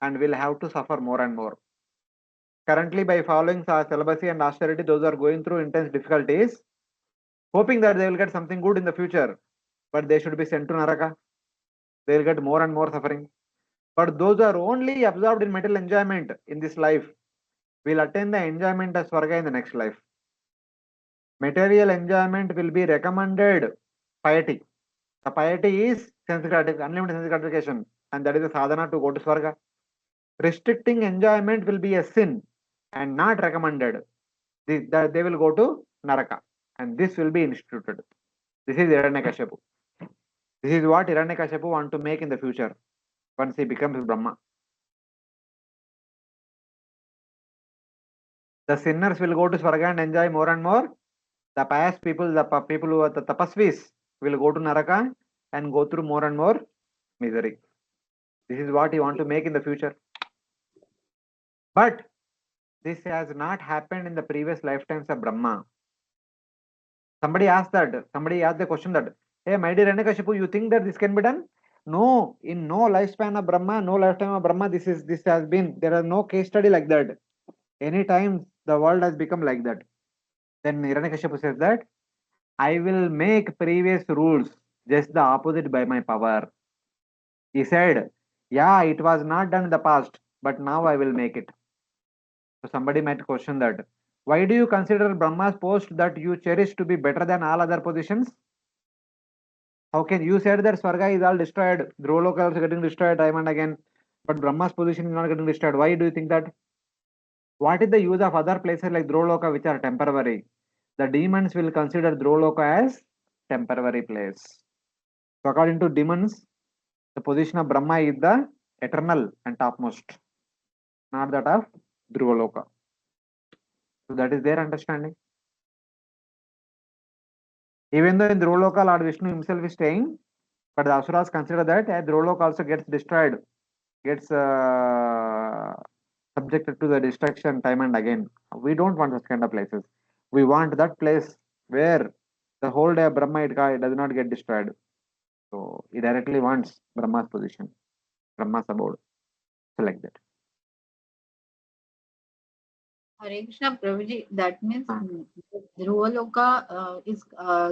and will have to suffer more and more. Currently, by following celibacy and austerity, those are going through intense difficulties, hoping that they will get something good in the future, but they should be sent to Naraka. They will get more and more suffering. But those who are only absorbed in material enjoyment in this life will attain the enjoyment of Swarga in the next life. Material enjoyment will be recommended piety. The piety is unlimited sense gratification, and that is the sadhana to go to Swarga. Restricting enjoyment will be a sin and not recommended. They will go to Naraka, and this will be instituted. This is Hiranyakashipu. This is what Hiranyakashipu want to make in the future once he becomes Brahma. The sinners will go to Swarga and enjoy more and more. The pious people, people who are the tapasvis, will go to Naraka and go through more and more misery. This is what he want to make in the future. But this has not happened in the previous lifetimes of Brahma. Somebody asked the question that, hey, my dear Hiranyakashipu, you think that this can be done? No, in no lifespan of Brahma, no lifetime of Brahma, this has been, there is no case study like that. Any time the world has become like that. Then Hiranyakashipu says that I will make previous rules just the opposite by my power. He said, yeah, it was not done in the past, but now I will make it. So somebody might question that. Why do you consider Brahma's post that you cherish to be better than all other positions? How can you said that Swarga is all destroyed, Dhruvaloka is also getting destroyed time and again, but Brahma's position is not getting destroyed. Why do you think that? What is the use of other places like Dhruvaloka which are temporary? The demons will consider Dhruvaloka as temporary place. So according to demons, the position of Brahma is the eternal and topmost, not that of Dhruvaloka. So that is their understanding. Even though in Dhruvaloka Lord Vishnu himself is staying, but the Asuras consider that Dhruvaloka also gets destroyed, gets subjected to the destruction time and again. We don't want such kind of places. We want that place where the whole day of Brahma it does not get destroyed. So he directly wants Brahma's position, Brahma's abode. So like that. Hare Krishna Prabhuji, that means Ah. Dhruvaloka is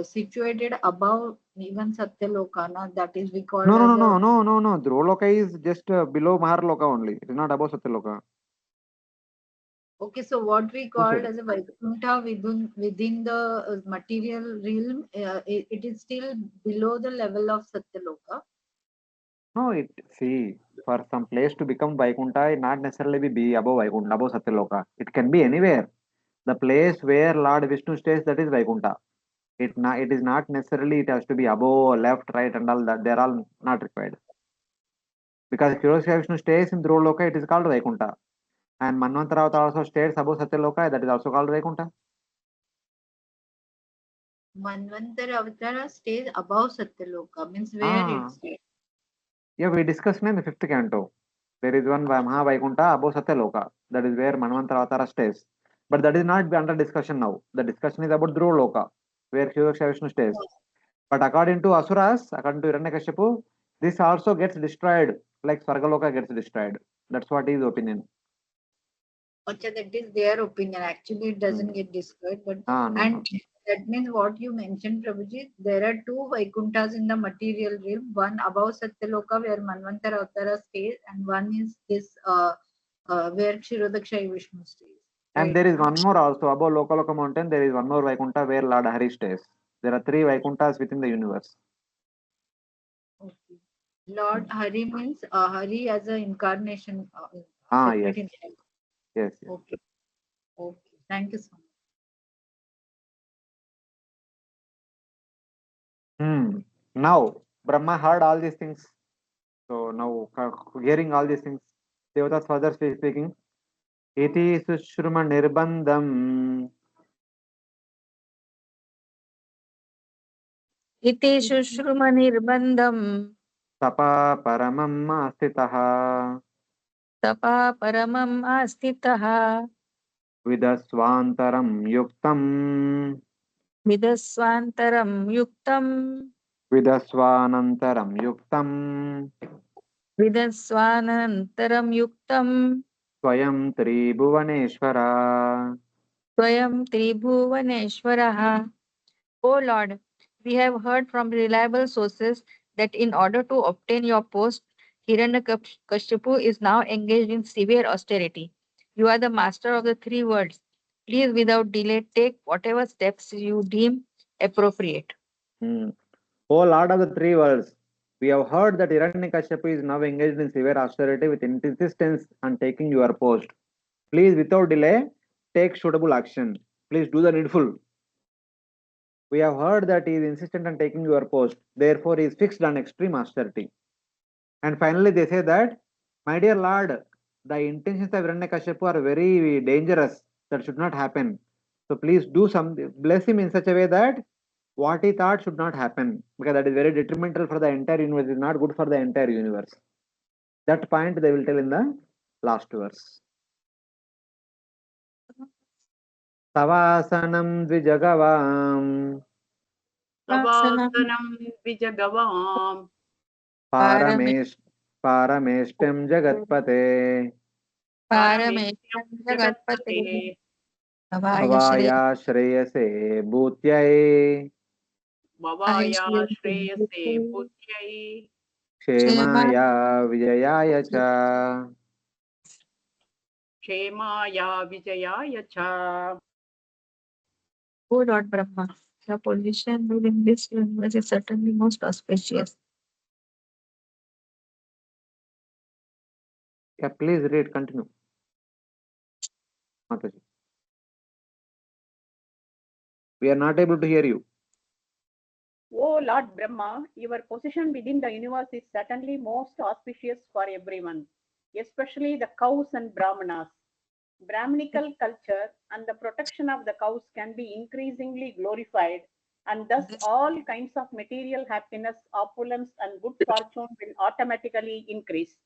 situated above even Satyaloka, na? That is we called No, no, as no, a. no, no, no, no. Dhruvaloka is just below Maharloka only. It is not above Satyaloka. Okay, so what we Who called said? as a Vaikuntha within the material realm, it is still below the level of Satyaloka. No, it see for some place to become Vaikuntha, it not necessarily be above Vaikuntha, above Satyaloka. It can be anywhere. The place where Lord Vishnu stays, that is Vaikuntha. It is not necessarily it has to be above, left, right, and all that. They are all not required. Because if Hiranyakashipu Vishnu stays in Dhruvaloka, it is called Vaikuntha. And Manvantara also stays above Satyaloka, that is also called Vaikuntha. Manvantara Avatara stays above Satyaloka, means where Ah, it stays. yeah, we discussed in the fifth canto. There is one Maha Vaikuntha above Satyaloka. That is where Manvantara Avatara stays. But that is not under discussion now. The discussion is about Dhruvaloka, where Hiranyakashipu Vishnu stays. But according to Asuras, according to Hiranyakashipu, this also gets destroyed, like Swargaloka gets destroyed. That's what his opinion. Okay, that is their opinion. Actually, it doesn't Hmm. get described, but Ah, no, no. and that means what you mentioned, Prabhuji, there are two Vaikunthas in the material realm. One above Satyaloka where Manvantara Avtara stays, and one is this where Kshirodakshayi Vishnu stays. And Right. there is one more also above Lokaloka mountain. There is one more Vaikuntha where Lord Hari stays. There are three Vaikunthas within the universe. Okay. Lord Hari means Hari as an incarnation, Ah, separate yes, incarnation. yes, yes. Okay. Okay. Thank you so much. Now Brahma heard all these things. So now hearing all these things, Devatas further speaking. Iti sushruma nirbandham इति शुश्रुमनिर्बन्धम् tapa paramam astitaha तपा परमम् आस्थितः vidasvantaram yuktam विदस्वान्तरं युक्तं vidasvanantaram yuktam विदस्वानन्तरं युक्तं स्वयं त्रिभुवनेश्वरा. स्वयं त्रिभुवनेश्वरः. O Lord, we have heard from reliable sources that in order to obtain your post, Hiranyakashipu is now engaged in severe austerity. You are the master of the three worlds. Please, without delay, take whatever steps you deem appropriate. O Lord of the three worlds, we have heard that Hiranyakashipu is now engaged in severe austerity with insistence on taking your post. Please, without delay, take suitable action. Please do the needful. We have heard that he is insistent on taking your post. Therefore, he is fixed on extreme austerity. And finally, they say that, my dear Lord, the intentions of Hiranyakashipu are very dangerous. That should not happen. So please do something. Bless him in such a way that what he thought should not happen, because that is very detrimental for the entire universe. It is not good for the entire universe. That point they will tell in the last verse. Tavasanam dvijagavam Vasanam तवासनं द्विजगवाम् पारमेश पारमेष्टिं जगत्पते पारमेष्ठ्यं जगत्पते भवाय श्रेय भवाया श्रेयसे भूत्यै भवाया श्रेयसे बुद्ध्यै क्षेमाय विजयाय च क्षेमाय विजयाय च. O Lord Brahma, your position within this universe is certainly most auspicious. Yeah, please read, continue. Mataji. We are not able to hear you. O Lord Brahma, your position within the universe is certainly most auspicious for everyone, especially the cows and brahmanas. Brahminical culture and the protection of the cows can be increasingly glorified, and thus all kinds of material happiness, opulence, and good fortune will automatically increase.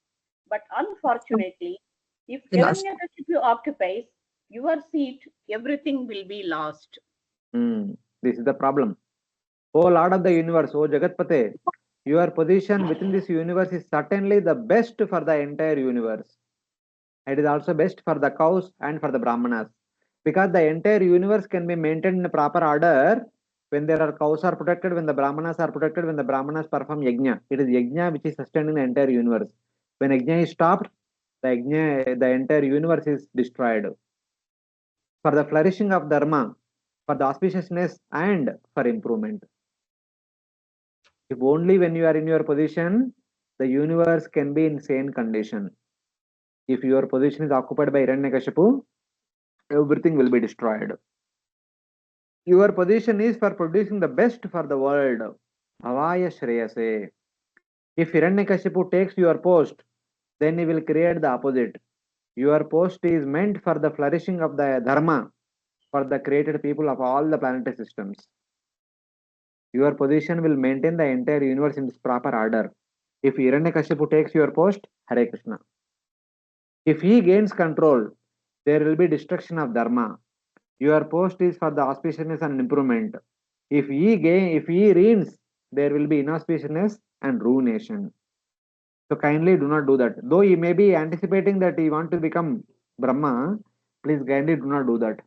But unfortunately, if We lost. Hiranyakasipu occupies your seat, everything will be lost. This is the problem. O Lord of the universe, O Jagatpate, your position within this universe is certainly the best for the entire universe. It is also best for the cows and for the brahmanas. Because the entire universe can be maintained in a proper order when there are cows are protected, when the brahmanas are protected, when the brahmanas perform yajna. It is yajna which is sustaining the entire universe. When yajna is stopped, the entire universe is destroyed. For the flourishing of dharma, for the auspiciousness and for improvement. If only when you are in your position, the universe can be in sane condition. If your position is occupied by Hiranyakashipu, everything will be destroyed. Your position is for producing the best for the world. Bhavaya Shreyase. If Hiranyakashipu takes your post, then he will create the opposite. Your post is meant for the flourishing of the dharma, for the created people of all the planetary systems. Your position will maintain the entire universe in this proper order. If Hiranyakashipu takes your post, Hare Krishna. If he gains control, there will be destruction of dharma. Your post is for the auspiciousness and improvement. If he reigns, there will be inauspiciousness and ruination. So kindly do not do that. Though he may be anticipating that he want to become Brahma, please kindly do not do that.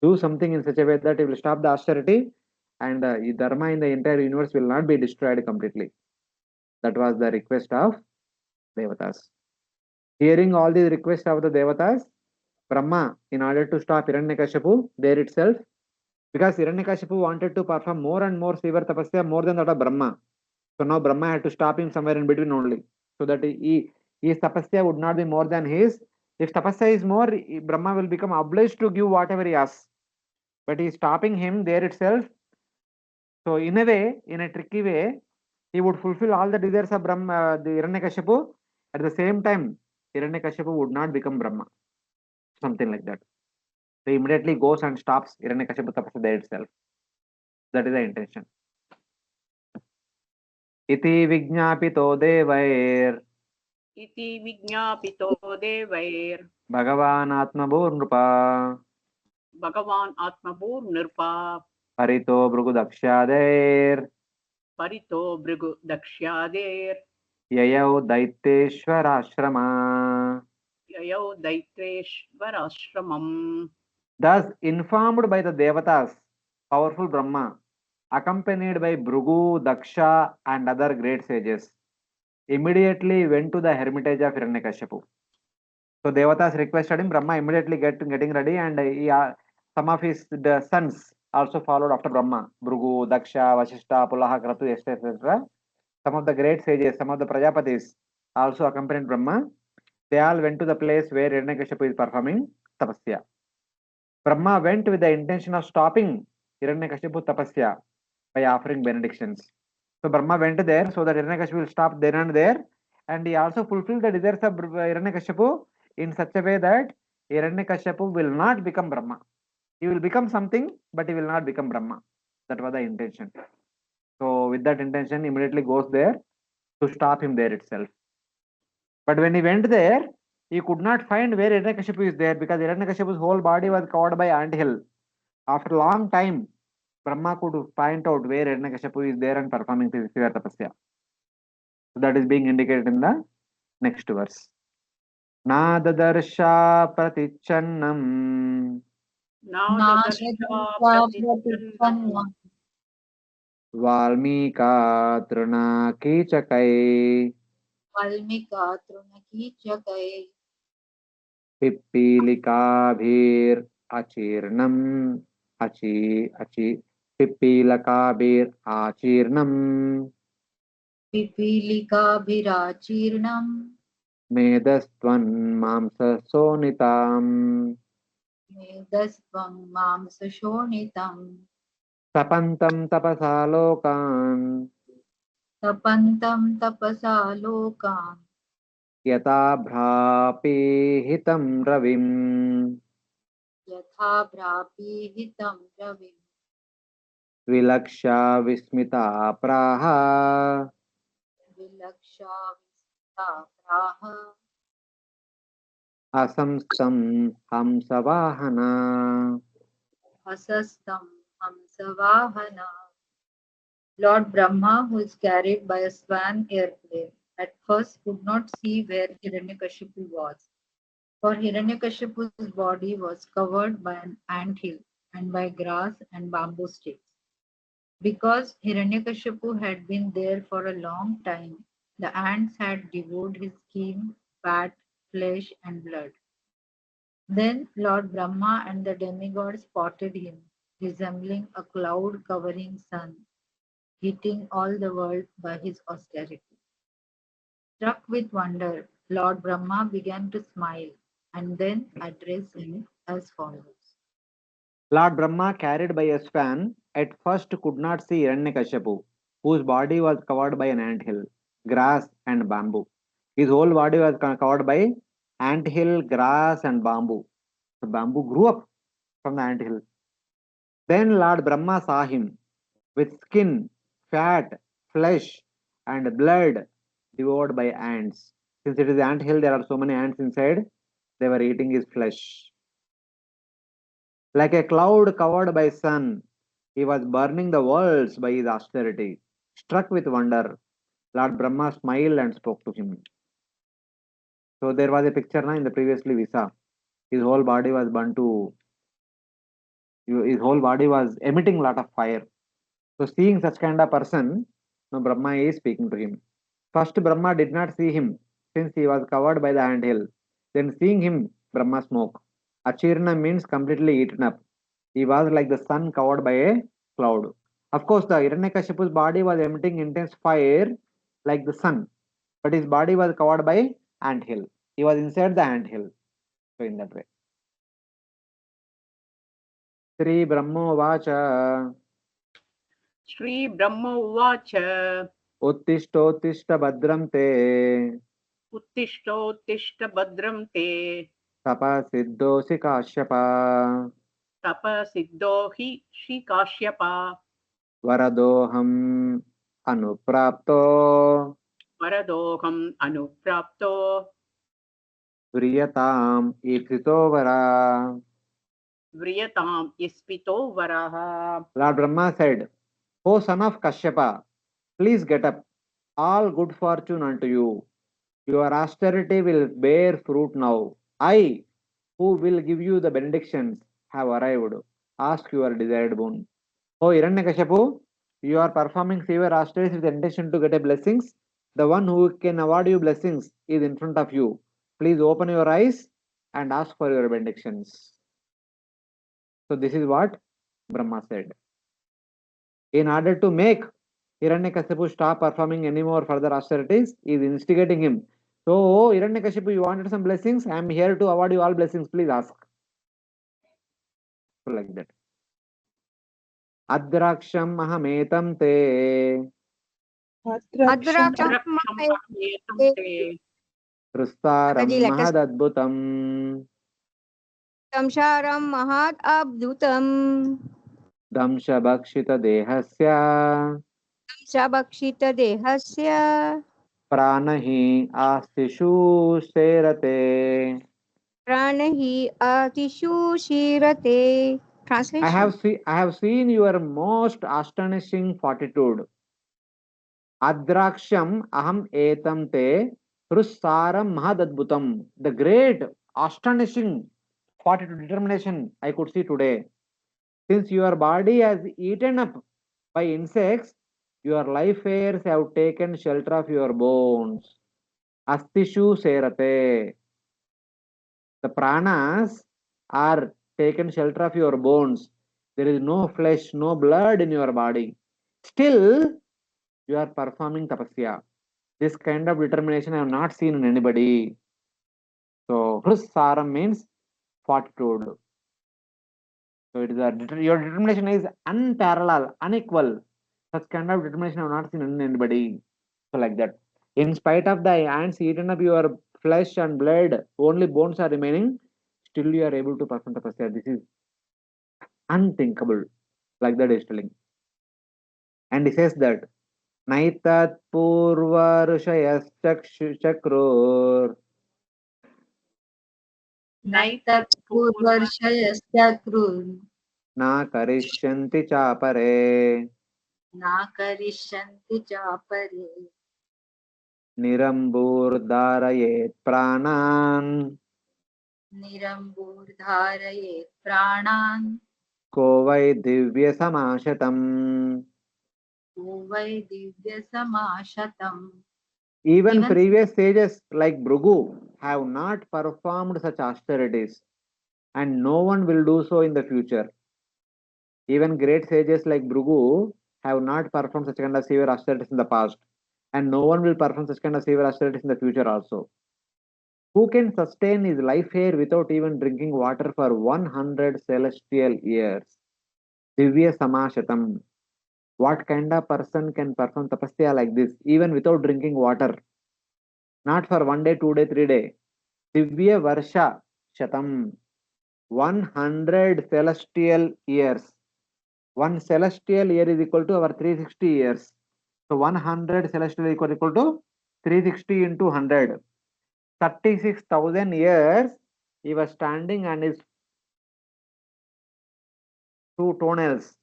Do something in such a way that it will stop the austerity and dharma in the entire universe will not be destroyed completely. That was the request of Devatas. Hearing all these requests of the Devatas, Brahma, in order to stop Hiranyakashipu there itself, because Hiranyakashipu wanted to perform more and more severe tapasya more than that of Brahma. So now Brahma had to stop him somewhere in between only, so that his tapasya would not be more than his. If tapasya is more, Brahma will become obliged to give whatever he asks. But he is stopping him there itself. So in a way, in a tricky way, he would fulfill all the desires of Brahma, the Hiranyakashipu. At the same time, Hiranyakashipu would not become Brahma. Something like that. So he immediately goes and stops Hiranyakashipu tapasya there itself. That is the intention. Iti vignapito devair इति विज्ञापितो देवैर् Bhagavan Atmabhurnrupa भगवान् आत्मभूर्निर्पा Parito Bhrugudakshadeir परितो Bhrigu दक्ष्यादेर् Yayau Daiteshwarashrama. ययौ दैत्रेश्वराश्रमम्. Thus informed by the Devatas, powerful Brahma, accompanied by Bhrugu, Daksha and other great sages, immediately went to the hermitage of Hiranyakashipu. So Devatas requested him, Brahma immediately getting ready, and some of his sons also followed after Brahma. Bhrugu, Daksha, Vashishta, Pulaha, Kratu, etc. Some of the great sages, some of the Prajapatis also accompanied Brahma. They all went to the place where Hiranyakashipu is performing tapasya. Brahma went with the intention of stopping Hiranyakashipu tapasya by offering benedictions. So Brahma went there so that Hiranyakashipu will stop then and there, and he also fulfilled the desires of Hiranyakashipu in such a way that Hiranyakashipu will not become Brahma. He will become something, but he will not become Brahma. That was the intention. So with that intention, immediately goes there to stop him there itself. But when he went there, he could not find where Hiranyakashipu is there, because Hiranyakashipu's whole body was covered by anthill. After a long time, Brahma could find out where Hiranyakashipu is there and performing severe tapasya. That is being indicated in the next verse. Nadadarsha pratichannam Nadarsha pratichanna Valmika Trinakichakai Valmika Trunaki Pippilikaabhir Achirnam Achi Pippilakaabhir Achirnam Pipilika Medastvan Mamsasonitam Medasvam Mamsashonitam Tapantam Tapasalokan Tapantam Tapasa Lokan Yata Bhrapihitam Ravim Yatha Bhrapi Hitam Ravim Vilaksha Vismita Praha Vilaksha Vista Praha Asamstam Hamsavahana. Hasastam Hamsavahana. Lord Brahma, who is carried by a swan airplane, at first could not see where Hiranyakashipu was, for Hiranyakashipu's body was covered by an ant hill and by grass and bamboo sticks. Because Hiranyakashipu had been there for a long time, the ants had devoured his skin, fat, flesh, and blood. Then Lord Brahma and the demigod spotted him, resembling a cloud covering sun, heating all the world by his austerity. Struck with wonder, Lord Brahma began to smile and then address him as follows. Lord Brahma, carried by a swan, at first could not see Hiranyakashipu, whose body was covered by an anthill, grass, and bamboo. His whole body was covered by anthill, grass, and bamboo. The bamboo grew up from the anthill. Then Lord Brahma saw him with skin, fat, flesh, and blood devoured by ants. Since it is anthill, there are so many ants inside. They were eating his flesh. Like a cloud covered by sun, he was burning the worlds by his austerity. Struck with wonder, Lord Brahma smiled and spoke to him. So there was a picture na, in the previously we saw. His whole body was burnt to, his whole body was emitting a lot of fire. So seeing such kind of person, now Brahma is speaking to him. First Brahma did not see him since he was covered by the anthill. Then seeing him, Brahma spoke. Achirna means completely eaten up. He was like the sun covered by a cloud. Of course, the Hiranyakashipu's body was emitting intense fire like the sun, but his body was covered by anthill. He was inside the anthill. So in that way. Sri Brahmo Vacha Shri Brahma Uvacha Uttishtottishta Badram Te Uttishta Badram Te Tapa Siddhosi Kashyapa Tapa Siddhohi Shri Kashyapa Varadoham Anuprapto Varadoham Anuprapto Vriyatam Ipsitovara. Vriyatam Ispito Varaha. Lord Brahma said, O son of Kashyapa, please get up. All good fortune unto you. Your austerity will bear fruit now. I, who will give you the benedictions, have arrived. Ask your desired boon. O Hiranyakashipu, you are performing severe austerities with the intention to get a blessings. The one who can award you blessings is in front of you. Please open your eyes and ask for your benedictions. So this is what Brahma said. In order to make Hiranyakashipu stop performing any more further austerities, he is instigating him. So, Hiranyakashipu, you wanted some blessings? I am here to award you all blessings. Please ask. So like that. Adraksham ahametam te Adraksham Adrakam Adraksham Te Rustaram Mataji, let us mahadadbhutam Samsaram Mahat Abdutam Damsha bhakshita dehasya Shabakshita Dehasya Pranahi astishu serate. Pranahi Atishu Shirate. Translation. I have seen your most astonishing fortitude. Adraksham aham etam te Russaram mahadadbhutam. The great, astonishing fortitude, determination I could see today. Since your body has eaten up by insects, your life hairs have taken shelter of your bones. Astishu serate. The pranas are taken shelter of your bones. There is no flesh, no blood in your body. Still, you are performing tapasya. This kind of determination I have not seen in anybody. So, Hrusaram means fortitude. So, it is your determination is unparalleled, unequal. Such kind of determination I have not seen in anybody. So, like that. In spite of the ants eaten up your flesh and blood, only bones are remaining. Still, you are able to perform tapasya. This is unthinkable. Like that is telling. And he says that Naitat Purva Rushayas Chakrur Naitat purvarshayasya Na Karishanti Chapare na karishanti chapare Nirambur Dharayet Pranan nirambur dharayet pranan Kovai Divya Samashatam. uvai divya samashatam. Even Even previous sages like Bhrigu have not performed such austerities, and no one will do so in the future. Even great sages like Bhrigu have not performed such kind of severe austerities in the past, and no one will perform such kind of severe austerities in the future also. Who can sustain his life here without even drinking water for 100 celestial years? Divya Samashatam. What kind of person can perform tapasya like this, even without drinking water? Not for 1 day, 2 day, 3 day. Divya Varsha Shatam. 100 celestial years. One celestial year is equal to our 360 years. So 100 celestial equal to 360 into 100. 36,000 years he was standing on his two toenails,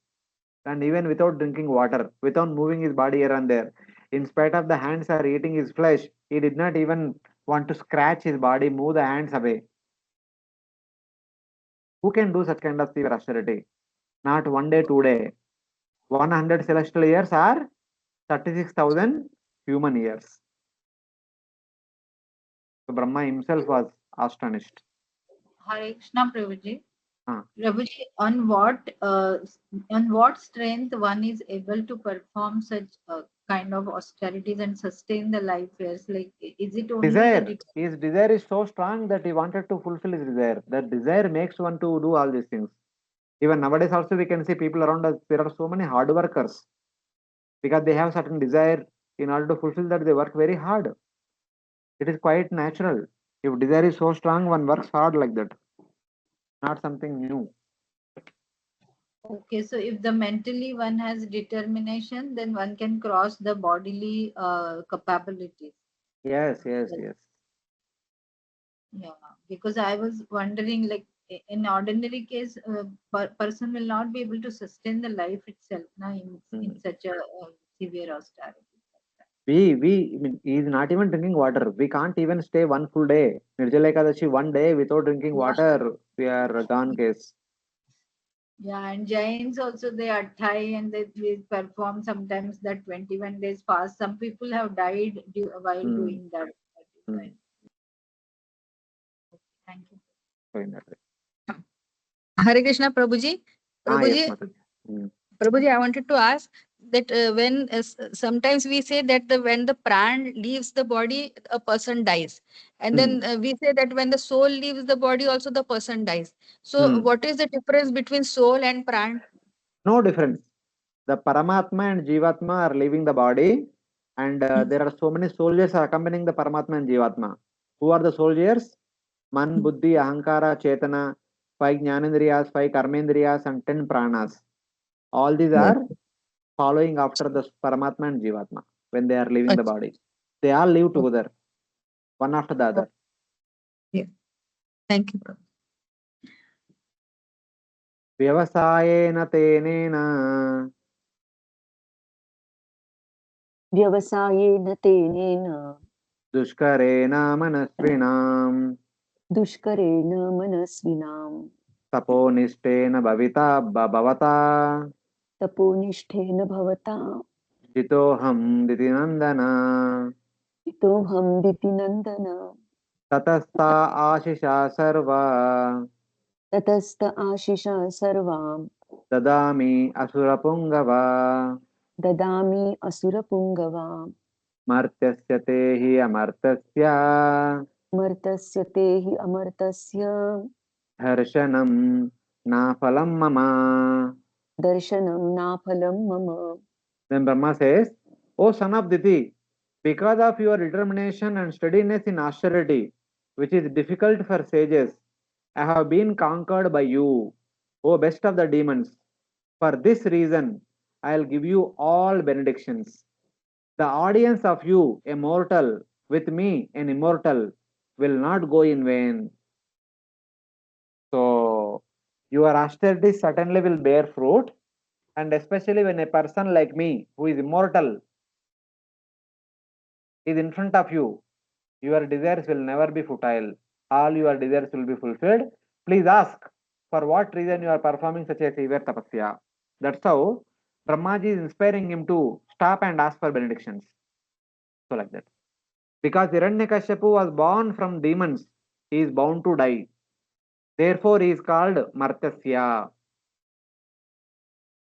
and even without drinking water, without moving his body here and there. In spite of the hands are eating his flesh, he did not even want to scratch his body, move the hands away. Who can do such kind of severe austerity? Not 1 day, 2 day. 100 celestial years are 36,000 human years. So Brahma himself was astonished. Hare Krishna Prabhuji. Ah. Prabhuji, on what strength one is able to perform such kind of austerities and sustain the life years? Like, is it only Desire. His desire is so strong that he wanted to fulfill his desire. That desire makes one to do all these things. Even nowadays also we can see people around us, there are so many hard workers because they have certain desire. In order to fulfill that, they work very hard. It is quite natural. If desire is so strong, one works hard like that. Not something new. Okay, so if the mentally one has determination, then one can cross the bodily capabilities. Yes. Yeah, because I was wondering, like in ordinary case, person will not be able to sustain the life itself now in such a severe austerity. I mean, he is not even drinking water. We can't even stay one full day. Nirjala Ekadashi, 1 day without drinking water, we are gone case. Yeah, and Jains also they are Thai and they perform sometimes that 21 days fast. Some people have died while doing that. Thank you. So in that way. Hare Krishna, Prabhuji. Yes, Prabhuji, Mataji. Prabhuji, I wanted to ask that when sometimes we say that when the pran leaves the body, a person dies, and then we say that when the soul leaves the body, also the person dies. So, what is the difference between soul and pran? No difference. The Paramatma and Jivatma are leaving the body, and there are so many soldiers accompanying the Paramatma and Jivatma. Who are the soldiers? Man, Buddhi, Ahankara, Chetana, 5 Jnanendriyas, 5 Karmendriyas, and 10 Pranas. All these are following after the Paramatma and Jivatma when they are leaving the body. They all live together, one after the other. Yeah. Thank you, Prabhuji. వ్యవసాయేన తేనేన व्यवसायेन तेनेन दुष्करेण मनस्विनाम् दुष्करेण मनस्विनां तपोनिष्ठेन भवता तपोनिष्ठेन भवता जितोऽहं दितिनन्दन हितोऽहं दितिनन्दन ततस्ता आशिषा सर्वा ततस्त आशिषा सर्वां ददामि असुरपुङ्गवा ददामि असुरपुङ्गवां मर्त्यस्य ते हि अमर्त्यस्य मर्तस्य ते हि अमर्तस्य हर्षणं नाफलं मम. दर्शनं नाफलं मम. Then Brahma says, O son of Diti, because of your determination and steadiness in austerity, which is difficult for sages, I have been conquered by you, O best of the demons. For this reason, I'll give you all benedictions. The audience of you, a mortal, with me, an immortal, will not go in vain. So, your austerity certainly will bear fruit, and especially when a person like me, who is immortal, is in front of you, your desires will never be futile. All your desires will be fulfilled. Please ask for what reason you are performing such a severe tapasya. That's how Brahmaji is inspiring him to stop and ask for benedictions. So like that. Because Hiranyakashipu was born from demons, he is bound to die. Therefore, he is called Martasya.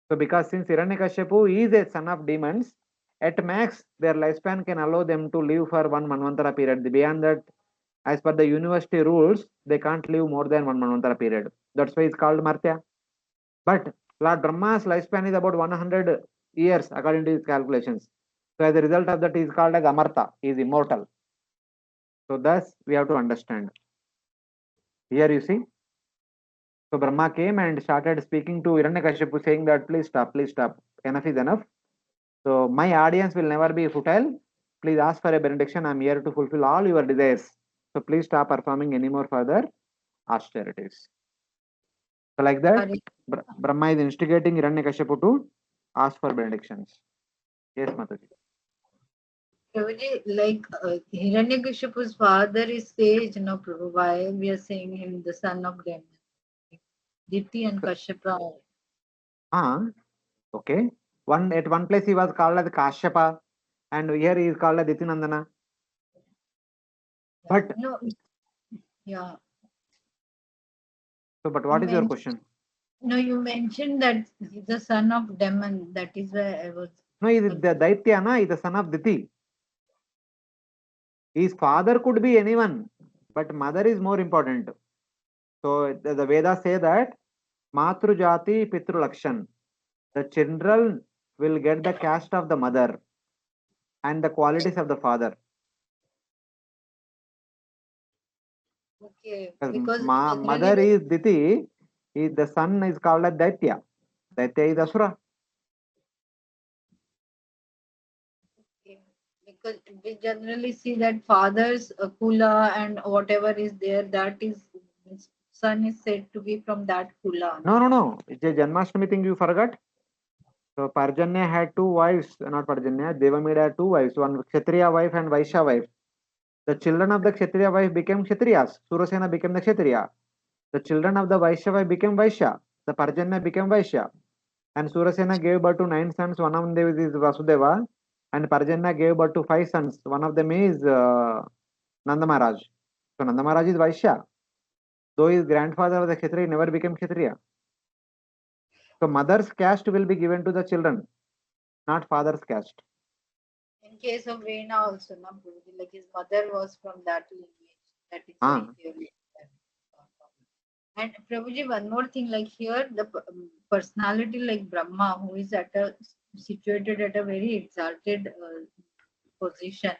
So because since Hiranyakashipu is a son of demons, at max their lifespan can allow them to live for one Manvantara period. Beyond that, as per the university rules, they can't live more than one Manvantara period. That's why it's called Martya. But Lord Brahma's lifespan is about 100 years according to his calculations. So as a result of that, he is called as Amarta. He is immortal. So thus we have to understand. Here you see. So Brahma came and started speaking to Hiranyakashipu saying that please stop, enough is enough. So my audience will never be futile. Please ask for a benediction. I am here to fulfill all your desires. So please stop performing any more further austerities. So like that, Brahma is instigating Hiranyakashipu to ask for benedictions. Yes, Mataji. Prabhuji, like Hiranyakashipu's father is sage, no Prabhu. Why we are saying him the son of Brahma? Diti and Kashyapa. Okay. At one place he was called as Kashyapa, and here he is called as Ditinandana. But no, yeah. So, but what is your question? No, you mentioned that he's the son of demon. That is why I was. No, is the Daityana is the son of Diti. His father could be anyone, but mother is more important. So the Vedas say that Matru Jati Pitru Lakshan. The children will get the caste of the mother and the qualities of the father. Okay, because mother is Diti, the son is called as Daitya. Daitya is Asura. Because we generally see that father's kula and whatever is there, that is son is said to be from that kula. No. It's a Janmashtami thing you forgot. So Parjanya had two wives, not Parjanya. Devamida had two wives, one Kshatriya wife and Vaishya wife. The children of the Kshatriya wife became Kshatriyas. Surasena became the Kshatriya. The children of the Vaishya wife became Vaishya. The Parjanya became Vaishya. And Surasena gave birth to 9 sons. One of them is Vasudeva. And Parjanya gave birth to 5 sons. One of them is Nanda Maharaj. So Nanda Maharaj is Vaishya. Though his grandfather was a Kshatriya, he never became Kshatriya. So mother's caste will be given to the children, not father's caste. In case of Vena also, no, like his mother was from that lineage. That is very clearly. And Prabhuji, one more thing, like here, the personality like Brahma, who is situated at a very exalted position,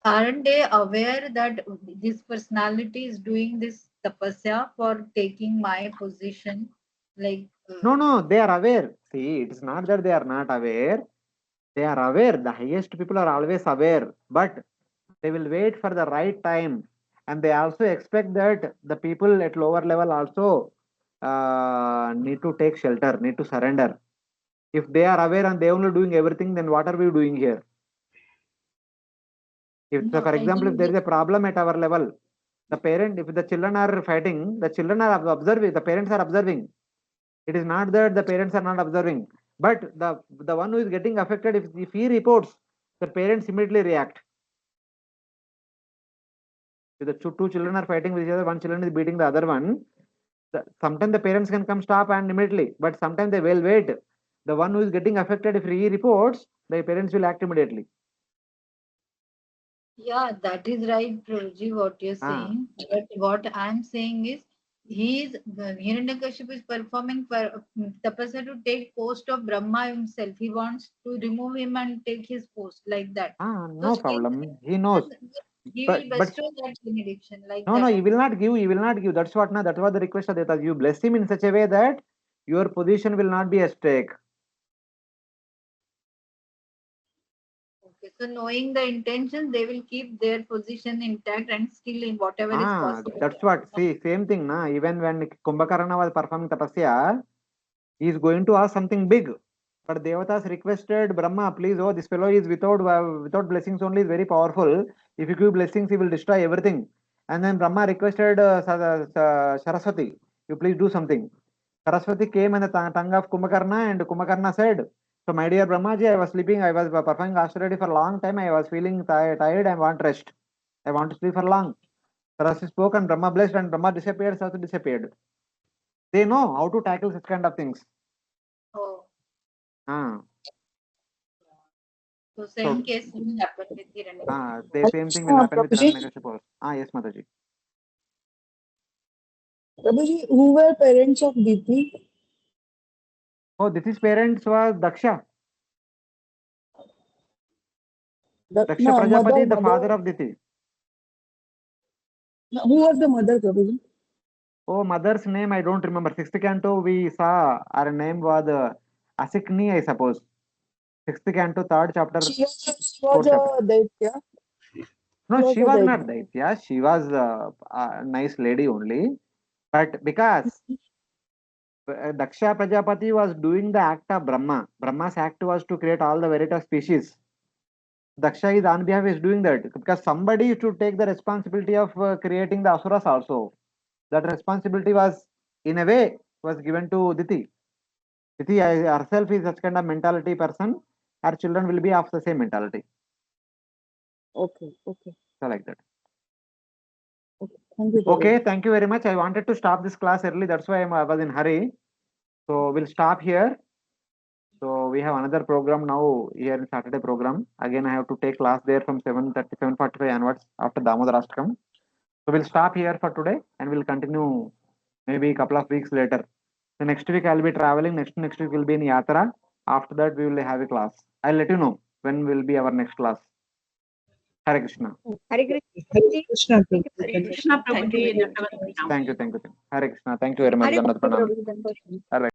aren't they aware that this personality is doing this tapasya for taking my position? Like No, they are aware. See, it's not that they are not aware. They are aware. The highest people are always aware, but they will wait for the right time, and they also expect that the people at lower level also need to take shelter, need to surrender. If they are aware and they only doing everything, then what are we doing here? If so, No, for I example, if think there is a problem at our level, the parent, if the children are fighting, the children are observing, the parents are observing. It is not that the parents are not observing, but the one who is getting affected, if he reports, the parents immediately react. If the two children are fighting with each other, one children is beating the other one, sometimes the parents can come stop and immediately, but sometimes they will wait. The one who is getting affected, if he reports, the parents will act immediately. yeah, that is right, Prabhuji, what you're Ah. saying. But what I'm saying is, Hiranyakashipu is performing for tapasya to take post of Brahma himself. He wants to remove him and take his post like that. No So problem. He knows. he But will bestow that benediction like no, that. he will not give. He will not give. That's what. That's what the request of Devatas. You bless him in such a way that your position will not be at stake. Okay, so knowing the intention, they will keep their position intact and still in whatever is possible. That's what. See, same thing, na. Even when Kumbhakarna was performing tapasya, he is going to ask something big. But Devatas requested Brahma, please, oh, this fellow is without blessings only, is very powerful. If you give blessings, he will destroy everything. And then Brahma requested Saraswati, you please do something. Saraswati came in the tongue of Kumbhakarna, and Kumbhakarna said, so my dear Brahmaji, I was sleeping, I was performing austerity for a long time, I was feeling tired, I want rest. I want to sleep for long. Saraswati spoke and Brahma blessed, and Brahma disappeared, Saraswati disappeared. They know how to tackle such kind of things. Oh, Ah. so same case will happen with Hiranyakashipu. The same thing will happen with Hiranyakashipu. Yes, Mataji. Prabhuji, who were parents of Diti? Oh, Diti's parents was Daksha. Daksha No, Prajapati, the mother. father of Diti. No, who was the mother, Prabhuji? Oh, mother's name I don't remember. Sixth canto we saw her name was Asikni, I suppose. Sixth canto, third chapter, She was fourth chapter. a Daitya. No, she a was not Daitya. Daitya. She was a nice lady only. But because Daksha Prajapati was doing the act of Brahma, Brahma's act was to create all the variety of species. Daksha is on behalf is doing that because somebody should take the responsibility of creating the asuras also. That responsibility was, in a way, was given to Diti. Diti herself is such kind of mentality person. Her children will be of the same mentality. Okay. So like that. Okay. Thank you, Prabhuji. Okay, thank you very much. I wanted to stop this class early. That's why I was in hurry. So we'll stop here. So we have another program now here in Saturday program. Again, I have to take class there from 7:30, 7:45 onwards after Damodarashtakam. So we'll stop here for today and we'll continue maybe a couple of weeks later. So next week I'll be traveling. Next week will be in Yatra. After that we will have a class. I'll let you know when will be our next class. Hare Krishna. Hare Krishna. Hare Krishna, Thank you for Prabhuji. it. Krishna Thank you Prabhuji, very much. Dandavat Pranam. Thank you. Hare Krishna. Thank you very much. Hare Dandavat Krishna, Pranam. Prabhuji. Dandavat. All right.